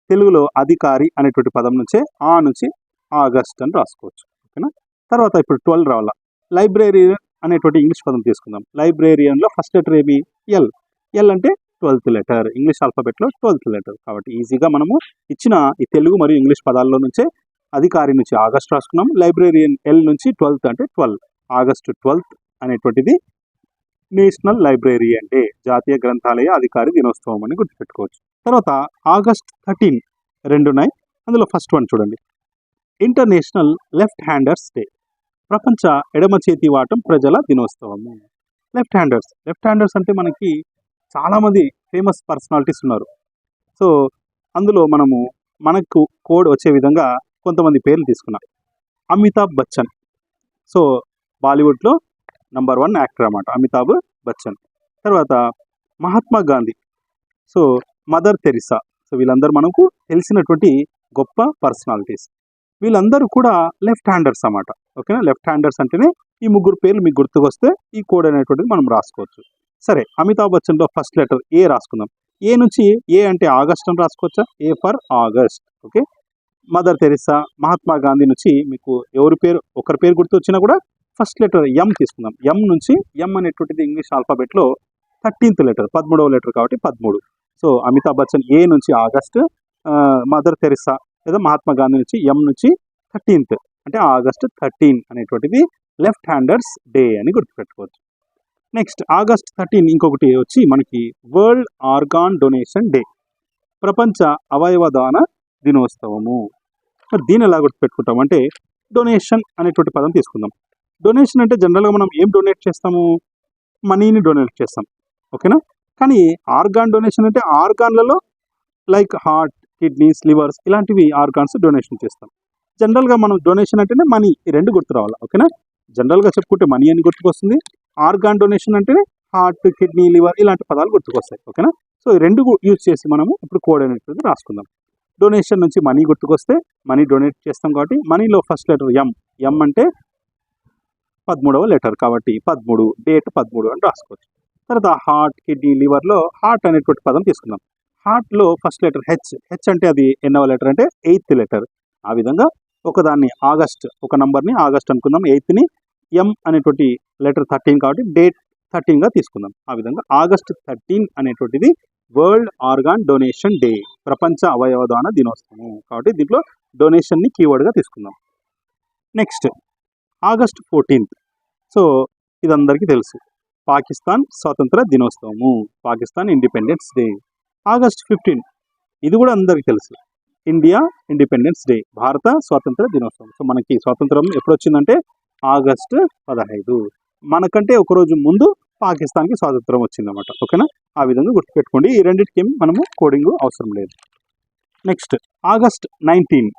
తెలుగులో అధికారి అనేటువంటి పదం నుంచే ఆ నుంచి ఆగస్ట్ అని రాసుకోవచ్చు. ఓకేనా. తర్వాత ఇప్పుడు 12 రావాల. లైబ్రేరియన్ అనేటువంటి ఇంగ్లీష్ పదం తీసుకుందాం. లైబ్రేరియన్లో ఫస్ట్ లెటర్ ఏమి ఎల్. ఎల్ అంటే 12th letter, English ఆల్ఫాబెట్లో 12th letter కాబట్టి ఈజీగా మనము ఇచ్చిన ఈ తెలుగు మరియు ఇంగ్లీష్ పదాల్లో నుంచే అధికారి నుంచి ఆగస్ట్ రాసుకున్నాం. లైబ్రేరియన్ ఎల్ నుంచి 12th అంటే 12. ఆగస్ట్ 12th అనేటువంటిది నేషనల్ లైబ్రేరియన్ డే, జాతీయ గ్రంథాలయ అధికారి దినోత్సవం అని గుర్తుపెట్టుకోవచ్చు. తర్వాత ఆగస్ట్ 13 రెండు ఉన్నాయి. అందులో ఫస్ట్ వన్ చూడండి, ఇంటర్నేషనల్ లెఫ్ట్ హ్యాండర్స్ డే, ప్రపంచ ఎడమ చేతి వాటం ప్రజల దినోత్సవము. లెఫ్ట్ హ్యాండర్స్ అంటే మనకి చాలామంది ఫేమస్ పర్సనాలిటీస్ ఉన్నారు. సో అందులో మనకు కోడ్ వచ్చే విధంగా కొంతమంది పేర్లు తీసుకున్నాం. అమితాబ్ బచ్చన్, సో బాలీవుడ్లో నంబర్ 1 యాక్టర్ అన్నమాట అమితాబ్ బచ్చన్. తర్వాత Mahatma Gandhi, so mother Teresa. So వీళ్ళందరూ మనకు తెలిసినటువంటి గొప్ప పర్సనాలిటీస్. వీళ్ళందరూ కూడా లెఫ్ట్ హ్యాండర్స్ అన్నమాట. ఓకేనా. లెఫ్ట్ హ్యాండర్స్ అంటేనే ఈ ముగ్గురు పేర్లు మీకు గుర్తుకొస్తే ఈ కోడ్ అనేటువంటిది మనం రాసుకోవచ్చు. సరే, అమితాబ్ బచ్చన్లో ఫస్ట్ లెటర్ ఏ రాసుకుందాం. ఏ నుంచి ఏ అంటే ఆగస్ట్ అని రాసుకోవచ్చా, A for August. Okay. Mother Teresa, Mahatma Gandhi నుంచి మీకు ఎవరి పేరు ఒకరి పేరు గుర్తు వచ్చినా కూడా ఫస్ట్ లెటర్ ఎం తీసుకుందాం. ఎం నుంచి ఎం అనేటువంటిది ఇంగ్లీష్ ఆల్ఫాబెట్లో 13th లెటర్, 13వ లెటర్ కాబట్టి 13. సో అమితాబ్ బచ్చన్ ఏ నుంచి ఆగస్ట్, మదర్ తెరిసా లేదా మహాత్మా గాంధీ నుంచి ఎం నుంచి 13th అంటే ఆగస్ట్ 13 అనేటువంటిది లెఫ్ట్ హ్యాండర్స్ డే అని గుర్తుపెట్టుకోవచ్చు. నెక్స్ట్ ఆగస్ట్ 13 ఇంకొకటి వచ్చి మనకి వరల్డ్ ఆర్గాన్ డొనేషన్ డే, ప్రపంచ అవయవ దాన దినోత్సవము. మరి దీన్ని ఎలా గుర్తుపెట్టుకుంటాం అంటే డొనేషన్ అనేటువంటి పదం తీసుకుందాం. డొనేషన్ అంటే జనరల్గా మనం ఏం డొనేట్ చేస్తాము, మనీని డొనేట్ చేస్తాం. ఓకేనా. కానీ ఆర్గాన్ డొనేషన్ అంటే ఆర్గాన్లలో లైక్ హార్ట్, కిడ్నీస్, లివర్స్ ఇలాంటివి ఆర్గాన్స్ డొనేషన్ చేస్తాం. జనరల్గా మనం డొనేషన్ అంటేనే మనీ, ఈ రెండు గుర్తు రావాలి. ఓకేనా. జనరల్గా చెప్పుకుంటే మనీ అని గుర్తుకొస్తుంది, ఆర్గాన్ డొనేషన్ అంటేనే హార్ట్, కిడ్నీ, లివర్ ఇలాంటి పదాలు గుర్తుకొస్తాయి. ఓకేనా. సో ఈ రెండు యూజ్ చేసి మనము ఇప్పుడు కోడ్ అనేటువంటిది రాసుకుందాం. డొనేషన్ నుంచి మనీ గుర్తుకొస్తే మనీ డొనేట్ చేస్తాం కాబట్టి మనీలో ఫస్ట్ లెటర్ ఎం. ఎం అంటే 13వ లెటర్ కాబట్టి 13, డేట్ 13 అని రాసుకోవచ్చు. తర్వాత హార్ట్, కిడ్నీ, లివర్లో హార్ట్ అనేటువంటి పదం తీసుకుందాం. హార్ట్లో ఫస్ట్ లెటర్ హెచ్. హెచ్ అంటే అది ఎన్నవ లెటర్ అంటే 8th లెటర్. ఆ విధంగా ఒకదాన్ని ఆగస్ట్, ఒక నంబర్ని ఆగస్ట్ అనుకుందాం, 8ని ఎం అనేటువంటి లెటర్ 13 కాబట్టి డేట్ 13గా తీసుకుందాం. ఆ విధంగా ఆగస్ట్ 13 అనేటువంటిది వరల్డ్ ఆర్గాన్ డొనేషన్ డే, ప్రపంచ అవయవదాన దినోత్సవం కాబట్టి దీంట్లో డొనేషన్ని కీవర్డ్గా తీసుకుందాం. Next August 14. సో ఇదందరికీ తెలుసు, పాకిస్తాన్ స్వాతంత్ర దినోత్సవము, పాకిస్తాన్ ఇండిపెండెన్స్ డే. ఆగస్ట్ 15 ఇది కూడా అందరికీ తెలుసు, ఇండియా ఇండిపెండెన్స్ డే, భారత స్వాతంత్ర దినోత్సవం. సో మనకి స్వాతంత్రం ఎప్పుడు వచ్చిందంటే ఆగస్టు 15. మనకంటే ఒకరోజు ముందు పాకిస్తాన్కి స్వాతంత్రం వచ్చిందన్నమాట. ఓకేనా. ఆ విధంగా గుర్తుపెట్టుకోండి. ఈ రెండింటికి మనము కోడింగ్ అవసరం లేదు. నెక్స్ట్ ఆగస్ట్ 19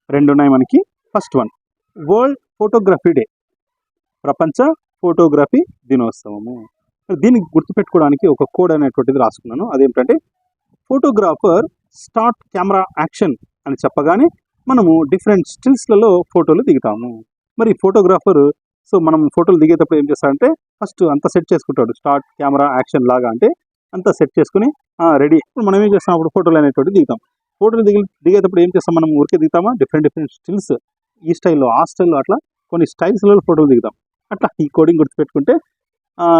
రెండు ఉన్నాయి మనకి. First one world photography day, ప్రపంచ ఫోటోగ్రఫీ దినోత్సవము. దీనికి గుర్తుపెట్టుకోవడానికి ఒక కోడ్ అనేటువంటిది రాసుకున్నాను. అదేంటంటే ఫోటోగ్రాఫర్ స్టార్ట్ కెమెరా యాక్షన్ అని చెప్పగానే మనము డిఫరెంట్ స్టిల్స్లలో ఫోటోలు దిగుతాము. మరి ఫోటోగ్రాఫర్ సో మనం ఫోటోలు దిగేటప్పుడు ఏం చేస్తాడంటే ఫస్ట్ అంతా సెట్ చేసుకుంటాడు, స్టార్ట్ కెమెరా యాక్షన్ లాగా అంటే అంతా సెట్ చేసుకుని రెడీ. ఇప్పుడు మనం ఏం చేస్తాం, అప్పుడు ఫోటోలు అనేటువంటి దిగుతాం. ఫోటోలు దిగేటప్పుడు ఏం చేస్తాం, మనం ఊరికే దిగుతామా, డిఫరెంట్ స్టిల్స్ ఈ స్టైల్లో ఆ స్టైల్లో అట్లా కొన్ని స్టైల్స్లో ఫోటోలు దిగుతాం. అట్లా ఈ కోడింగ్ గుర్తుపెట్టుకుంటే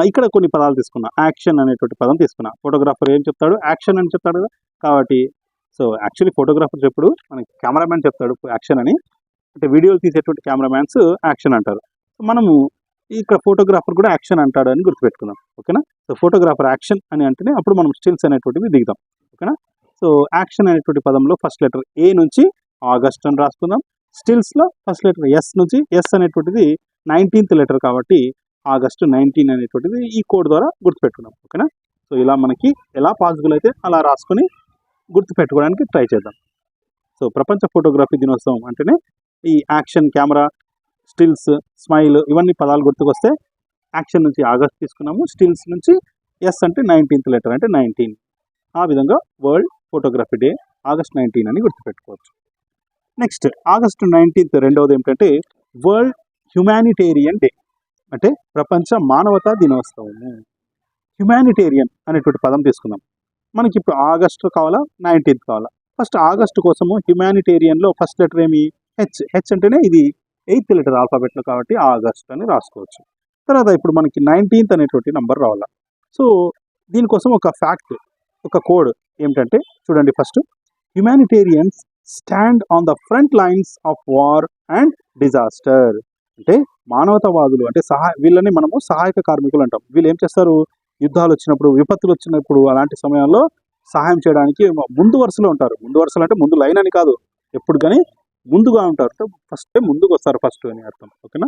ఇక్కడ కొన్ని పదాలు తీసుకున్నా. యాక్షన్ అనేటువంటి పదం తీసుకున్నా. ఫోటోగ్రాఫర్ ఏం చెప్తాడు, యాక్షన్ అని చెప్తాడు కదా. కాబట్టి సో యాక్చువల్లీ ఫోటోగ్రాఫర్ చెప్పుడు మనకి కెమెరామ్యాన్ చెప్తాడు యాక్షన్ అని, అంటే వీడియోలు తీసేటువంటి కెమెరామ్యాన్స్ యాక్షన్ అంటారు. సో మనము ఇక్కడ ఫోటోగ్రాఫర్ కూడా యాక్షన్ అంటాడు అని గుర్తుపెట్టుకుందాం. ఓకేనా. సో ఫోటోగ్రాఫర్ యాక్షన్ అని అంటేనే అప్పుడు మనం స్టిల్స్ అనేటువంటివి దిగుతాం. ఓకేనా. సో యాక్షన్ అనేటువంటి పదంలో ఫస్ట్ లెటర్ ఏ నుంచి ఆగస్ట్ అని రాసుకుందాం. స్టిల్స్లో ఫస్ట్ లెటర్ ఎస్ నుంచి, ఎస్ అనేటువంటిది 19th లెటర్ కాబట్టి ఆగస్టు 19 అనేటువంటిది ఈ కోడ్ ద్వారా గుర్తుపెట్టుకున్నాం. ఓకేనా. సో ఇలా మనకి ఎలా పాసిబుల్ అయితే అలా రాసుకొని గుర్తుపెట్టుకోవడానికి ట్రై చేద్దాం. సో ప్రపంచ ఫోటోగ్రఫీ దినోత్సవం అంటేనే ఈ యాక్షన్, కెమెరా, స్టిల్స్, స్మైల్ ఇవన్నీ పదాలు గుర్తుకొస్తే యాక్షన్ నుంచి ఆగస్ట్ తీసుకున్నాము, స్టిల్స్ నుంచి ఎస్ అంటే 19th లెటర్ అంటే 19. ఆ విధంగా వరల్డ్ ఫోటోగ్రఫీ డే ఆగస్ట్ 19 అని గుర్తుపెట్టుకోవచ్చు. నెక్స్ట్ ఆగస్టు 19th రెండవది ఏమిటంటే వరల్డ్ హ్యుమానిటేరియన్ డే, అంటే ప్రపంచ మానవతా దినోత్సవము. హ్యుమానిటేరియన్ అనేటువంటి పదం తీసుకుందాం. మనకి ఇప్పుడు ఆగస్టు కావాలా, 19th కావాలా. ఫస్ట్ ఆగస్టు కోసము హ్యుమానిటేరియన్లో ఫస్ట్ లెటర్ ఏమి, హెచ్. హెచ్ అంటేనే ఇది 8th లెటర్ ఆల్ఫాబెట్లో కాబట్టి ఆగస్ట్ అని రాసుకోవచ్చు. తర్వాత ఇప్పుడు మనకి 19th అనేటువంటి నంబర్ రావాలా. సో దీనికోసం ఒక ఫ్యాక్ట్, ఒక కోడ్ ఏమిటంటే చూడండి. First humanitarians stand on the front lines of war and disaster, అంటే మానవతావాదులు అంటే వీళ్ళని మనము సహాయక కార్మికులు అంటాం. వీళ్ళు ఏం చేస్తారు, యుద్ధాలు వచ్చినప్పుడు, విపత్తులు వచ్చినప్పుడు అలాంటి సమయాల్లో సహాయం చేయడానికి ముందు వరుసలో ఉంటారు. ముందు వరుసలో అంటే ముందు లైన్ అని కాదు, ఎప్పుడు కానీ ముందుగా ఉంటారు. ఫస్ట్ ముందుకు వస్తారు ఫస్ట్ అని అర్థం. ఓకేనా.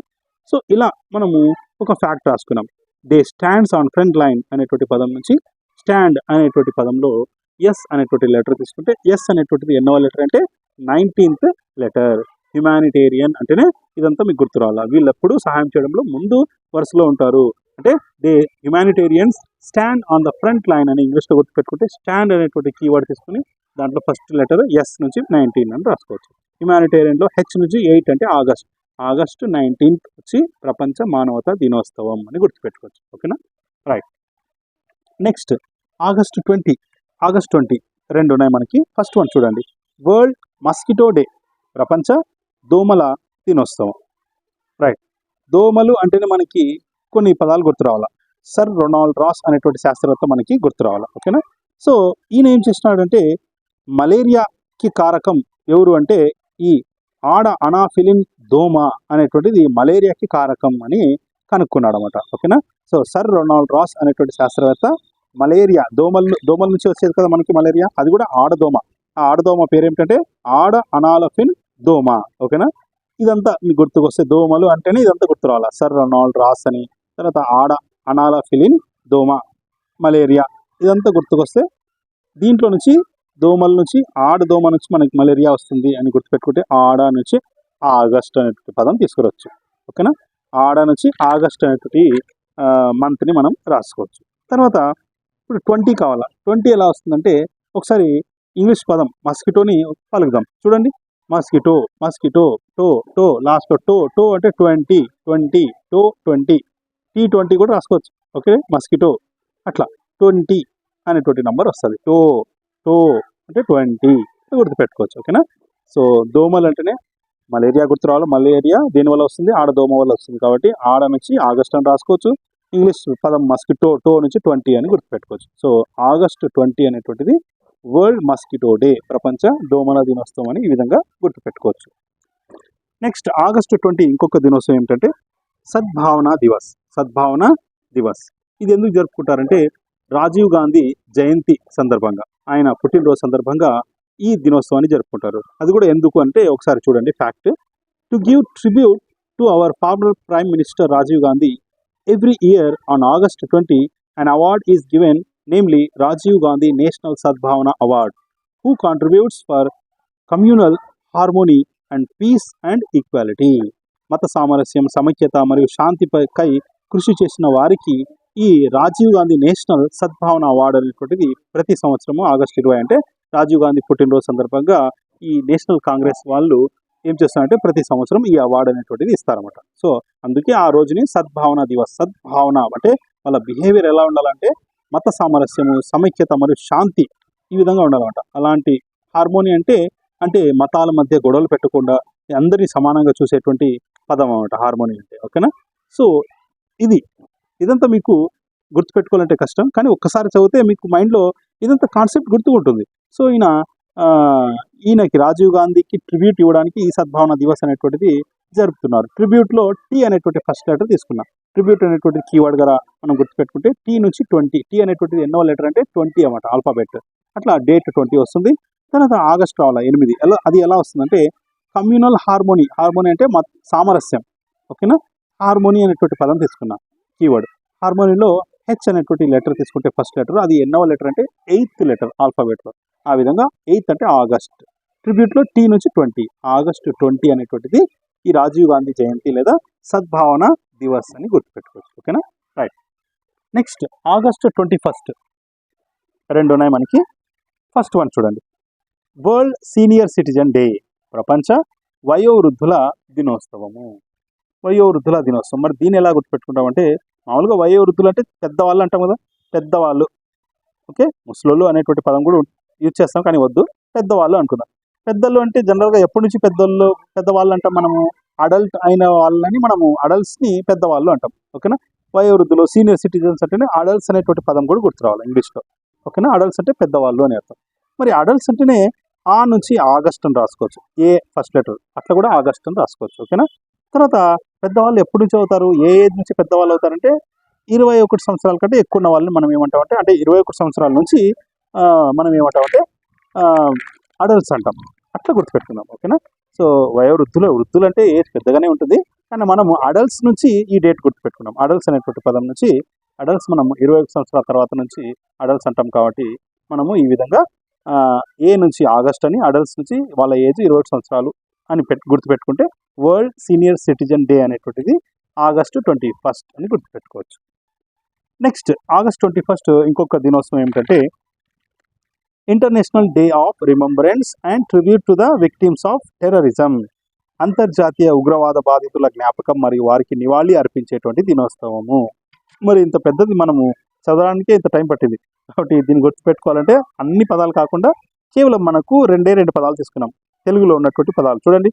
సో ఇలా మనము ఒక ఫ్యాక్ట్ రాసుకున్నాం. They stands on front line అనేటువంటి పదం నుంచి స్టాండ్ అనేటువంటి పదంలో ఎస్ అనేటువంటి లెటర్ తీసుకుంటే ఎస్ అనేటువంటిది ఎన్నవ లెటర్ అంటే 19th లెటర్. హ్యుమానిటేరియన్ అంటేనే ఇదంతా మీకు గుర్తు రావాలా. వీళ్ళు ఎప్పుడు సహాయం చేయడంలో ముందు వరుసలో ఉంటారు. అంటే they humanitarians stand on the front line అని ఇంగ్లీష్లో గుర్తుపెట్టుకుంటే స్టాండ్ అనేటువంటి కీవర్డ్ తీసుకుని దాంట్లో ఫస్ట్ లెటర్ ఎస్ నుంచి 19 అని రాసుకోవచ్చు. హ్యుమానిటేరియన్లో హెచ్ నుంచి 8 అంటే ఆగస్టు 19th వచ్చి ప్రపంచ మానవతా దినోత్సవం అని గుర్తుపెట్టుకోవచ్చు. ఓకేనా. రైట్. నెక్స్ట్ ఆగస్టు 20 రెండు ఉన్నాయి మనకి. ఫస్ట్ వన్ చూడండి, వరల్డ్ మస్కిటో డే, ప్రపంచ దోమల దినోత్సవం. రైట్. దోమలు అంటేనే మనకి కొన్ని పదాలు గుర్తు రావాలా. సర్ రొనాల్డ్ రాస్ అనేటువంటి శాస్త్రవేత్త మనకి గుర్తు రావాలా. ఓకేనా. సో ఈయన ఏం చేస్తున్నాడంటే మలేరియాకి కారకం ఎవరు అంటే ఈ ఆడ అనాఫిలిన్ దోమ అనేటువంటిది మలేరియాకి కారకం అని కనుక్కున్నాడు అనమాట. ఓకేనా. సో సర్ రొనాల్డ్ రాస్ అనేటువంటి శాస్త్రవేత్త మలేరియా దోమల నుంచి వచ్చేది కదా మనకి మలేరియా, అది కూడా ఆడదోమ. ఆ ఆడదోమ పేరు ఏమిటంటే ఆడ అనాలఫిన్ దోమ. ఓకేనా. ఇదంతా మీకు గుర్తుకొస్తే దోమలు అంటేనే ఇదంతా గుర్తు రావాలా. సర్ రొనాల్డ్ రాస్ అని, తర్వాత ఆడ అనాలఫిలిన్ దోమ, మలేరియా, ఇదంతా గుర్తుకొస్తే దీంట్లో నుంచి దోమల నుంచి ఆడదోమ నుంచి మనకి మలేరియా వస్తుంది అని గుర్తుపెట్టుకుంటే ఆడ నుంచి ఆగస్ట్ అనేటువంటి పదం తీసుకురావచ్చు. ఓకేనా. ఆడ నుంచి ఆగస్ట్ అనేటువంటి మంత్ని మనం రాసుకోవచ్చు. తర్వాత ఇప్పుడు 20 కావాలా. 20 ఎలా వస్తుందంటే ఒకసారి ఇంగ్లీష్ పదం మస్కిటోని పలుకుదాం. చూడండి, మస్కిటో టో లాస్ట్లో టో అంటే 20 టో 20 T20 కూడా రాసుకోవచ్చు. ఓకే. మస్కిటో అట్లా 20 అనేటువంటి నంబర్ వస్తుంది. టో అంటే 20 గుర్తుపెట్టుకోవచ్చు. ఓకేనా. సో దోమలు అంటేనే మలేరియా గుర్తు రావాలి. మలేరియా దేనివల్ల వస్తుంది, ఆడదోమ వల్ల వస్తుంది కాబట్టి ఆడ నుంచి ఆగస్ట్ అని రాసుకోవచ్చు. ఇంగ్లీష్ పదం మస్కిటో టో నుంచి 20 అని గుర్తుపెట్టుకోవచ్చు. సో ఆగస్టు 20 అనేటువంటిది వరల్డ్ మస్కిటో డే, ప్రపంచ దోమల దినోత్సవం అని ఈ విధంగా గుర్తుపెట్టుకోవచ్చు. నెక్స్ట్ ఆగస్టు 20 ఇంకొక దినోత్సవం ఏమిటంటే సద్భావన దివస్. ఇది ఎందుకు జరుపుకుంటారంటే రాజీవ్ గాంధీ జయంతి సందర్భంగా, ఆయన పుట్టినరోజు సందర్భంగా ఈ దినోత్సవాన్ని జరుపుకుంటారు. అది కూడా ఎందుకు అంటే ఒకసారి చూడండి fact. To give tribute to our former prime minister Rajiv Gandhi, every year on August 20 an award is given, namely Rajiv Gandhi National Sadbhavana Award, who contributes for communal harmony and peace and equality. మత సామరస్యం, సమైక్యత మరియు శాంతిపై కృషి చేసిన వారికి ఈ Rajiv Gandhi national సద్భావన award అనేటువంటిది ప్రతి సంవత్సరము ఆగస్టు 20 అంటే రాజీవ్ గాంధీ పుట్టినరోజు సందర్భంగా ఈ నేషనల్ కాంగ్రెస్ వాళ్ళు ఏం చేస్తారంటే ప్రతి సంవత్సరం ఈ అవార్డు అనేటువంటిది ఇస్తారన్నమాట. సో అందుకే ఆ రోజుని సద్భావన దివస్. సద్భావన అంటే వాళ్ళ బిహేవియర్ ఎలా ఉండాలంటే మత సామరస్యము, సమైక్యత మరియు శాంతి ఈ విధంగా ఉండాలన్నమాట. అలాంటి హార్మోని అంటే అంటే మతాల మధ్య గొడవలు పెట్టకుండా అందరినీ సమానంగా చూసేటువంటి పదం అన్నమాట హార్మోని అంటే, ఓకేనా. సో ఇదంతా మీకు గుర్తుపెట్టుకోవాలంటే కష్టం, కానీ ఒక్కసారి చదివితే మీకు మైండ్లో ఇదంతా కాన్సెప్ట్ గుర్తుకుంటుంది. సో ఈయనకి రాజీవ్ గాంధీకి ట్రిబ్యూట్ ఇవ్వడానికి ఈ సద్భావన దివస్ అనేటువంటిది జరుపుతున్నారు. ట్రిబ్యూట్లో టీ అనేటువంటి ఫస్ట్ లెటర్ తీసుకున్నాం. ట్రిబ్యూట్ అనేటువంటి కీవర్డ్ గా మనం గుర్తుపెట్టుకుంటే టీ నుంచి 20, టీ అనేటువంటిది ఎన్నో లెటర్ అంటే 20 అన్నమాట, ఆల్ఫాబెట్. అట్లా డేట్ 20 వస్తుంది. తర్వాత ఆగస్ట్ రావాలా 8. అది ఎలా వస్తుందంటే కమ్యూనల్ హార్మోని. హార్మోని అంటే సామరస్యం, ఓకేనా. హార్మోని అనేటువంటి పదం తీసుకున్నాం కీవర్డ్. హార్మోనీలో హెచ్ అనేటువంటి లెటర్ తీసుకుంటే ఫస్ట్ లెటర్, అది ఎన్నో లెటర్ అంటే 8th లెటర్ ఆల్ఫాబెట్లో. ఆ విధంగా 8 అంటే ఆగస్ట్. ట్రిబ్యూట్లో టీ నుంచి 20, ఆగస్టు 20 అనేటువంటిది ఈ రాజీవ్ గాంధీ జయంతి లేదా సద్భావన దివస్ అని గుర్తుపెట్టుకోవచ్చు, ఓకేనా. రైట్. నెక్స్ట్ ఆగస్టు 21 రెండు ఉన్నాయి మనకి. ఫస్ట్ వన్ చూడండి, వరల్డ్ సీనియర్ సిటిజన్ డే, ప్రపంచ వయోవృద్ధుల దినోత్సవము. వయోవృద్ధుల దినోత్సవం. మరి దీన్ని ఎలా గుర్తుపెట్టుకుంటామంటే మామూలుగా వయోవృద్ధులు అంటే పెద్దవాళ్ళు అంటాం కదా, పెద్దవాళ్ళు, ఓకే. ముసలోళ్ళు అనేటువంటి పదం కూడా యూజ్ చేస్తాం, కానీ వద్దు, పెద్దవాళ్ళు అనుకుందాం. పెద్దలు అంటే జనరల్గా ఎప్పటి నుంచి పెద్దవాళ్ళు అంటాం మనము, అడల్ట్ అయిన వాళ్ళని మనము అడల్ట్స్ని పెద్దవాళ్ళు అంటాం, ఓకేనా. వయోవృద్ధులు సీనియర్ సిటిజన్స్ అంటేనే అడల్ట్స్ అనేటువంటి పదం కూడా గుర్తు రావాలి ఇంగ్లీష్లో, ఓకేనా. అడల్ట్స్ అంటే పెద్దవాళ్ళు అని అర్థం. మరి అడల్ట్స్ అంటేనే ఆ నుంచి ఆగస్ట్ అని రాసుకోవచ్చు, ఏ ఫస్ట్ లెటర్, అట్లా కూడా ఆగస్ట్ అని రాసుకోవచ్చు, ఓకేనా. తర్వాత పెద్దవాళ్ళు ఎప్పటి నుంచి అవుతారు, ఏ ఏజ్ నుంచి పెద్దవాళ్ళు అవుతారంటే 21 సంవత్సరాల కంటే ఎక్కువ ఉన్న వాళ్ళని మనం ఏమంటామంటే, అంటే 21 సంవత్సరాల నుంచి మనం ఏమంటామంటే అడల్ట్స్ అంటాం. అట్లా గుర్తుపెట్టుకుందాం, ఓకేనా. సో వృద్ధులు అంటే ఏజ్ పెద్దగానే ఉంటుంది, కానీ మనము అడల్ట్స్ నుంచి ఈ డేట్ గుర్తుపెట్టుకున్నాం. అడల్ట్స్ అనేటువంటి పదం నుంచి అడల్ట్స్ మనం 21 సంవత్సరాల తర్వాత నుంచి అడల్ట్స్ అంటాం కాబట్టి మనము ఈ విధంగా ఏ నుంచి ఆగస్ట్ అని, అడల్ట్స్ నుంచి వాళ్ళ ఏజ్ 21 సంవత్సరాలు అని గుర్తుపెట్టుకుంటే వరల్డ్ సీనియర్ సిటిజన్ డే అనేటువంటిది ఆగస్టు 21 అని గుర్తుపెట్టుకోవచ్చు. నెక్స్ట్ ఆగస్ట్ 21 ఇంకొక దినోత్సవం ఏమిటంటే international day of remembrance and tribute to the victims of terrorism. అంతర్జాతీయ ఉగ్రవాద బాధితుల జ్ఞాపకం మరియు వారికి నివాళి అర్పించేటువంటి దినోత్సవము. మరి ఇంత పెద్దది మనము చదవడానికే ఇంత టైం పట్టింది, కాబట్టి దీన్ని గుర్తుపెట్టుకోవాలంటే అన్ని పదాలు కాకుండా కేవలం మనకు రెండు పదాలు తీసుకున్నాం తెలుగులో ఉన్నటువంటి పదాలు. చూడండి,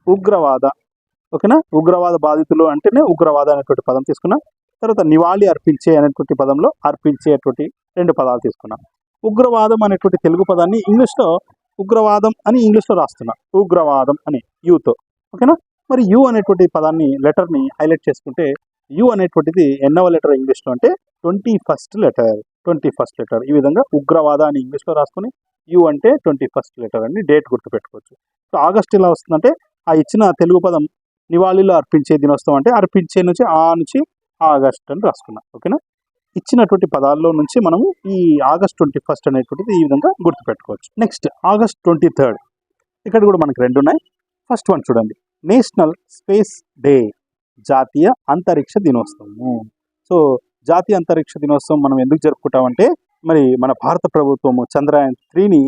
ఉగ్రవాద, ఓకేనా. ఉగ్రవాద బాధితులు అంటేనే ఉగ్రవాద అనేటువంటి పదం తీసుకున్నాం. తర్వాత నివాళి అర్పించే అనేటువంటి పదంలో అర్పించేటువంటి 2 పదాలు తీసుకున్నాం. ఉగ్రవాదం అనేటువంటి తెలుగు పదాన్ని ఇంగ్లీష్లో ఉగ్రవాదం అని ఇంగ్లీష్లో రాస్తున్నా, ఉగ్రవాదం అని యూతో, ఓకేనా. మరి యు అనేటువంటి పదాన్ని లెటర్ని హైలైట్ చేసుకుంటే యు అనేటువంటిది ఎన్నవ లెటర్ ఇంగ్లీష్లో అంటే 21st లెటర్. ఈ విధంగా ఉగ్రవాద అని ఇంగ్లీష్లో రాసుకుని యు అంటే 21st లెటర్ అని డేట్ గుర్తుపెట్టుకోవచ్చు. సో ఆగస్ట్ ఇలా వస్తుందంటే ఆ ఇచ్చిన తెలుగు పదం నివాళిలో అర్పించే దినోత్సవం అంటే అర్పించే నుంచి ఆ నుంచి ఆగస్ట్ అని రాసుకున్నాం, ఓకేనా. ఇచ్చినటువంటి పదాల్లో నుంచి మనము ఈ ఆగస్ట్ 21 అనేటువంటిది ఈ విధంగా గుర్తుపెట్టుకోవచ్చు. నెక్స్ట్ ఆగస్ట్ 23 ఇక్కడ కూడా మనకి 2 ఉన్నాయి. ఫస్ట్ వన్ చూడండి, నేషనల్ స్పేస్ డే, జాతీయ అంతరిక్ష దినోత్సవము. సో జాతీయ అంతరిక్ష దినోత్సవం మనం ఎందుకు జరుపుకుంటామంటే మరి మన భారత ప్రభుత్వము చంద్రయాన్ 3ని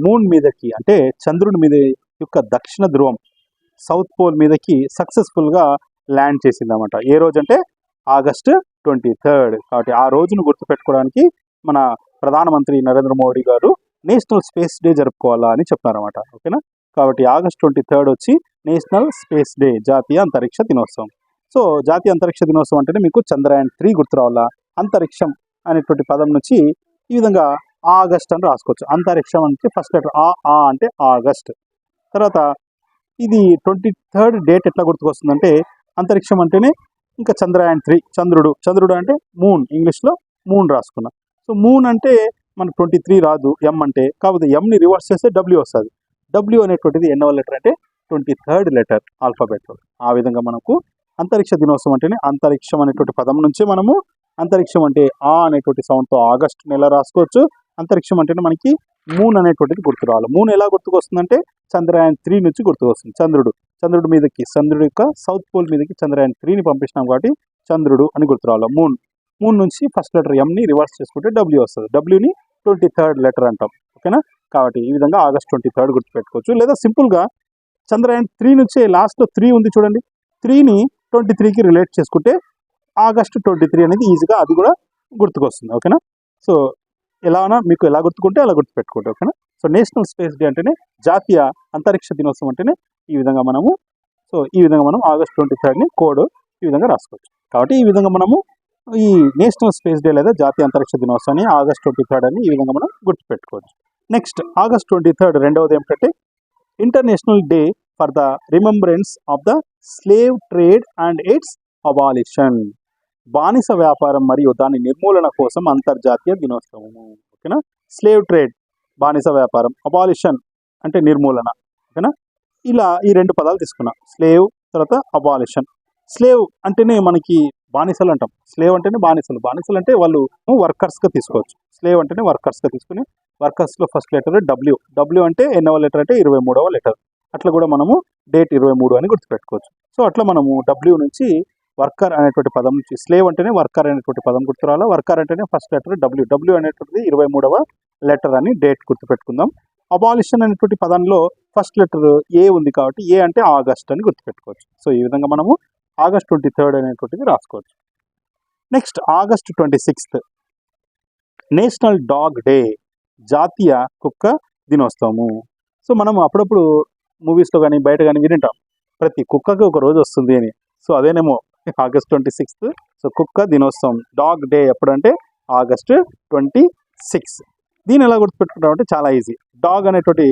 మూన్ మీదకి అంటే చంద్రుడి మీద యొక్క దక్షిణ ధ్రువం సౌత్ పోల్ మీదకి సక్సెస్ఫుల్గా ల్యాండ్ చేసింది అన్నమాట. ఏ రోజు అంటే ఆగస్ట్ 23. కాబట్టి ఆ రోజును గుర్తుపెట్టుకోవడానికి మన ప్రధానమంత్రి నరేంద్ర మోడీ గారు నేషనల్ స్పేస్ డే జరుపుకోవాలా అని చెప్పారన్నమాట, ఓకేనా. కాబట్టి ఆగస్ట్ 23 వచ్చి నేషనల్ స్పేస్ డే, జాతీయ అంతరిక్ష దినోత్సవం. సో జాతీయ అంతరిక్ష దినోత్సవం అంటేనే మీకు చంద్రయాన్ 3 గుర్తు రావాలా. అంతరిక్షం అనేటువంటి పదం నుంచి ఈ విధంగా ఆగస్ట్ అని రాసుకోవచ్చు. అంతరిక్షం అంటే ఫస్ట్ లెటర్ ఆ అంటే ఆగస్ట్. తర్వాత ఇది 23rd డేట్ ఎట్లా గుర్తుకొస్తుందంటే అంతరిక్షం అంటేనే ఇంకా చంద్రయాన్ 3, చంద్రుడు అంటే మూన్, ఇంగ్లీష్లో మూన్ రాసుకున్నాం. సో మూన్ అంటే మనకు 23 రాదు ఎం అంటే, కాకపోతే ఎంని రివర్స్ చేస్తే డబ్ల్యూ వస్తుంది. డబ్ల్యూ అనేటువంటిది ఎన్నో లెటర్ అంటే 23rd లెటర్ ఆల్ఫాబెట్లో. ఆ విధంగా మనకు అంతరిక్ష దినోత్సవం అంటేనే అంతరిక్షం అనేటువంటి పదం నుంచి మనము అంతరిక్షం అంటే ఆ అనేటువంటి సౌండ్తో ఆగస్ట్ నెల రాసుకోవచ్చు. అంతరిక్షం అంటేనే మనకి మూన్ అనేటువంటిది గుర్తు రావాలి. మూన్ ఎలా గుర్తుకొస్తుందంటే చంద్రయాన్ 3 నుంచి గుర్తుకొస్తుంది. చంద్రుడి మీదకి, చంద్రుడి యొక్క సౌత్ పోల్ మీదకి చంద్రయాన్ 3ని పంపించినాం కాబట్టి చంద్రుడు అని గుర్తు రావాలి. మూన్ నుంచి ఫస్ట్ లెటర్ ఎంని రివర్స్ చేసుకుంటే డబ్ల్యూ వస్తుంది. డబ్ల్యూని 23rd లెటర్ అంటాం, ఓకేనా. కాబట్టి ఈ విధంగా ఆగస్ట్ 23 గుర్తుపెట్టుకోవచ్చు. లేదా సింపుల్గా చంద్రయాన్ 3 నుంచే లాస్ట్లో 3 ఉంది చూడండి, 3ని 23కి రిలేట్ చేసుకుంటే ఆగస్ట్ 23 అనేది ఈజీగా అది కూడా గుర్తుకొస్తుంది, ఓకేనా. సో మీకు ఎలా గుర్తుకుంటే అలా గుర్తుపెట్టుకోండి, ఓకేనా. సో నేషనల్ స్పేస్ డే అంటేనే జాతీయ అంతరిక్ష దినోత్సవం అంటేనే ఈ విధంగా మనము ఆగస్ట్ 23ని కోడ్ ఈ విధంగా రాసుకోవచ్చు. కాబట్టి ఈ విధంగా మనము ఈ నేషనల్ స్పేస్ డే లేదా జాతీయ అంతరిక్ష దినోత్సవాన్ని ఆగస్ట్ 23 అని ఈ విధంగా మనం గుర్తుపెట్టుకోవచ్చు. నెక్స్ట్ ఆగస్ట్ 23 రెండవది ఏమిటంటే international day for the remembrance of the slave trade and it's abolition. బానిస వ్యాపారం మరియు దాని నిర్మూలన కోసం అంతర్జాతీయ దినోత్సవము. ఓకేనా. స్లేవ్ ట్రేడ్ బానిస వ్యాపారం, అబాలిషన్ అంటే నిర్మూలన. ఓకేనా. ఇలా ఈ రెండు పదాలు తీసుకున్నా, స్లేవ్ తర్వాత అబాలిషన్. స్లేవ్ అంటేనే మనకి బానిసలు అంటాం. స్లేవ్ అంటేనే బానిసలు. బానిసలు అంటే వాళ్ళు వర్కర్స్గా తీసుకోవచ్చు. స్లేవ్ అంటేనే వర్కర్స్గా తీసుకుని వర్కర్స్లో ఫస్ట్ లెటర్ డబ్ల్యూ. డబ్ల్యూ అంటే ఎన్నవ లెటర్ అంటే 23వ లెటర్. అట్లా కూడా మనము డేట్ 23 అని గుర్తుపెట్టుకోవచ్చు. సో అట్లా మనము డబ్ల్యూ నుంచి వర్కర్ అనేటువంటి పదం నుంచి స్లేవ్ అంటేనే వర్కర్ అనేటువంటి పదం గుర్తురాలా. వర్కర్ అంటేనే ఫస్ట్ లెటర్ డబ్ల్యూ. డబ్ల్యూ అనేటువంటిది 23వ లెటర్ అని డేట్ గుర్తుపెట్టుకుందాం. అబాలిషన్ అనేటువంటి పదంలో ఫస్ట్ లెటర్ ఏ ఉంది కాబట్టి ఏ అంటే ఆగస్ట్ అని గుర్తుపెట్టుకోవచ్చు. సో ఈ విధంగా మనము ఆగస్ట్ 23 అనేటువంటిది రాసుకోవచ్చు. Next August 26 national dog day, జాతీయ కుక్క దినోత్సవము. సో మనం అప్పుడప్పుడు మూవీస్లో కానీ బయట కానీ వింటాం, ప్రతి కుక్కకి ఒక రోజు వస్తుంది అని. సో అదేనేమో ఆగస్ట్ 26. సో కుక్క దినోత్సవం, డాగ్ డే ఎప్పుడంటే ఆగస్ట్ 26. దీన్ని ఎలా గుర్తుపెట్టుకుంటాం అంటే చాలా ఈజీ. డాగ్ అనేటువంటి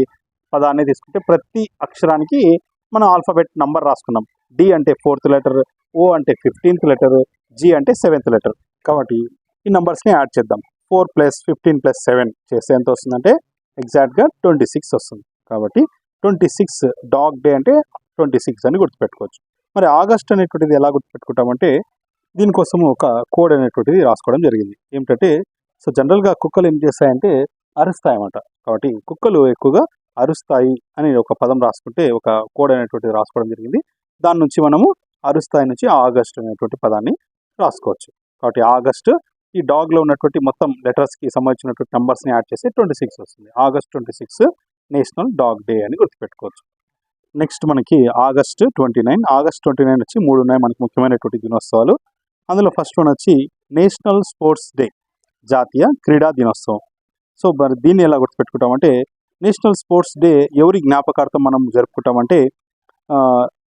పదాన్ని తీసుకుంటే ప్రతి అక్షరానికి మనం ఆల్ఫాబెట్ నంబర్ రాసుకున్నాం. డి అంటే 4th లెటర్, ఓ అంటే 15th లెటర్, జి అంటే 7th లెటర్. కాబట్టి ఈ నంబర్స్ని యాడ్ చేద్దాం. 4 + 15 + 7 చేస్తే ఎంత వస్తుందంటే ఎగ్జాక్ట్గా 26 వస్తుంది. కాబట్టి 26 డాగ్ డే అంటే 26 అని గుర్తుపెట్టుకోవచ్చు. మరి ఆగస్ట్ అనేటువంటిది ఎలా గుర్తుపెట్టుకుంటామంటే దీనికోసం ఒక కోడ్ అనేటువంటిది రాసుకోవడం జరిగింది. ఏమిటంటే సో జనరల్గా కుక్కలు ఏం చేస్తాయంటే అరుస్తాయి అన్నమాట. కాబట్టి కుక్కలు ఎక్కువగా అరుస్తాయి అని ఒక పదం రాసుకుంటే ఒక కోడ్ అనేటువంటిది రాసుకోవడం జరిగింది. దాని నుంచి మనము అరుస్తాయి నుంచి ఆగస్ట్ అనేటువంటి పదాన్ని రాసుకోవచ్చు. కాబట్టి ఆగస్ట్ ఈ డాగ్లో ఉన్నటువంటి మొత్తం లెటర్స్కి సంబంధించినటువంటి నెంబర్స్ని యాడ్ చేసి 26 వస్తుంది. ఆగస్ట్ 26 నేషనల్ డాగ్ డే అని గుర్తుపెట్టుకోవచ్చు. నెక్స్ట్ మనకి ఆగస్ట్ 29. ఆగస్ట్ 29 వచ్చి 3 ఉన్నాయి మనకి ముఖ్యమైనటువంటి దినోత్సవాలు. అందులో ఫస్ట్ వన్ వచ్చి నేషనల్ స్పోర్ట్స్ డే, జాతీయ క్రీడా దినోత్సవం. సో మరి దీన్ని ఎలా గుర్తుపెట్టుకుంటామంటే నేషనల్ స్పోర్ట్స్ డే ఎవరి జ్ఞాపకార్థం మనం జరుపుకుంటామంటే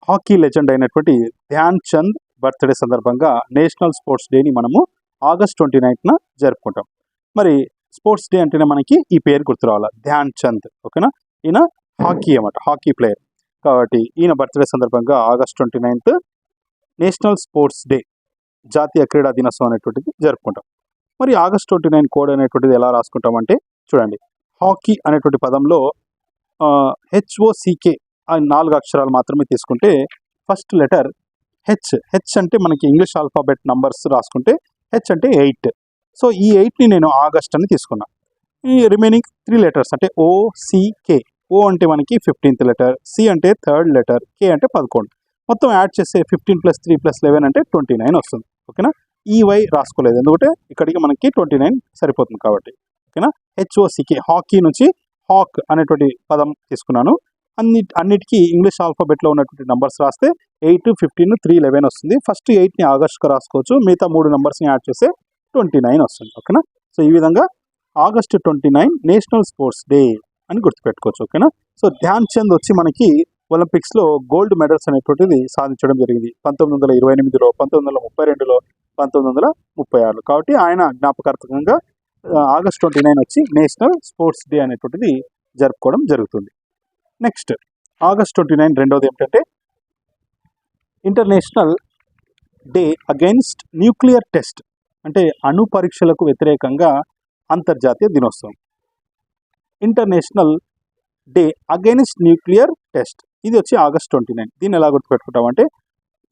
హాకీ లెజెండ్ అయినటువంటి ధ్యాన్ చంద్ బర్త్డే సందర్భంగా నేషనల్ స్పోర్ట్స్ డేని మనము ఆగస్ట్ 29న జరుపుకుంటాం. మరి స్పోర్ట్స్ డే అంటేనే మనకి ఈ పేరు గుర్తు రావాలి, ధ్యాన్ చంద్. ఓకేనా. ఈయన హాకీ అన్నమాట, హాకీ ప్లేయర్. కాబట్టి ఈయన బర్త్డే సందర్భంగా ఆగస్ట్ 29 నేషనల్ స్పోర్ట్స్ డే, జాతీయ క్రీడా దినోత్సవం అనేటువంటిది జరుపుకుంటాం. మరి ఆగస్ట్ 29 కోడ్ అనేటువంటిది ఎలా రాసుకుంటామంటే చూడండి, హాకీ అనేటువంటి పదంలో HOCK ఆ 4 అక్షరాలు మాత్రమే తీసుకుంటే ఫస్ట్ లెటర్ హెచ్ అంటే మనకి ఇంగ్లీష్ ఆల్ఫాబెట్ నంబర్స్ రాసుకుంటే హెచ్ అంటే 8. సో ఈ 8ని నేను ఆగస్ట్ అని తీసుకున్నా. ఈ రిమైనింగ్ 3 లెటర్స్ అంటే OCK. ఓ అంటే మనకి 15th లెటర్, సి అంటే 3rd లెటర్, కే అంటే 11. మొత్తం యాడ్ చేస్తే 15 + 3 + 11 అంటే 29 వస్తుంది. ఓకేనా. ఈ వై రాసుకోలేదు ఎందుకంటే ఇక్కడికి మనకి 29 సరిపోతుంది కాబట్టి. ఓకేనా. HOCK హాకీ నుంచి హాక్ అనేటువంటి పదం తీసుకున్నాను. అన్నిటికీ ఇంగ్లీష్ ఆల్ఫాబెట్లో ఉన్నటువంటి నంబర్స్ రాస్తే 8, 15, 3, 11 వస్తుంది. ఫస్ట్ 8ని ఆగస్ట్గా రాసుకోవచ్చు, మిగతా 3 నంబర్స్ని యాడ్ చేస్తే 29 వస్తుంది. ఓకేనా. సో ఈ విధంగా ఆగస్ట్ 29 నేషనల్ స్పోర్ట్స్ డే అని గుర్తుపెట్టుకోవచ్చు. ఓకేనా. సో ధ్యాన్ చంద్ వచ్చి మనకి ఒలింపిక్స్లో గోల్డ్ మెడల్స్ అనేటువంటిది సాధించడం జరిగింది 1928లో, 1932లో, 1936. కాబట్టి ఆయన జ్ఞాపకార్థకంగా ఆగస్ట్ 29 వచ్చి నేషనల్ స్పోర్ట్స్ డే అనేటువంటిది జరుపుకోవడం జరుగుతుంది. నెక్స్ట్ ఆగస్ట్ 29 రెండవది ఏమిటంటే international day against nuclear test, అంటే అణు పరీక్షలకు వ్యతిరేకంగా అంతర్జాతీయ దినోత్సవం. International day against nuclear test ఇది వచ్చి ఆగస్ట్ 29. దీన్ని ఎలా గుర్తుపెట్టుకుంటామంటే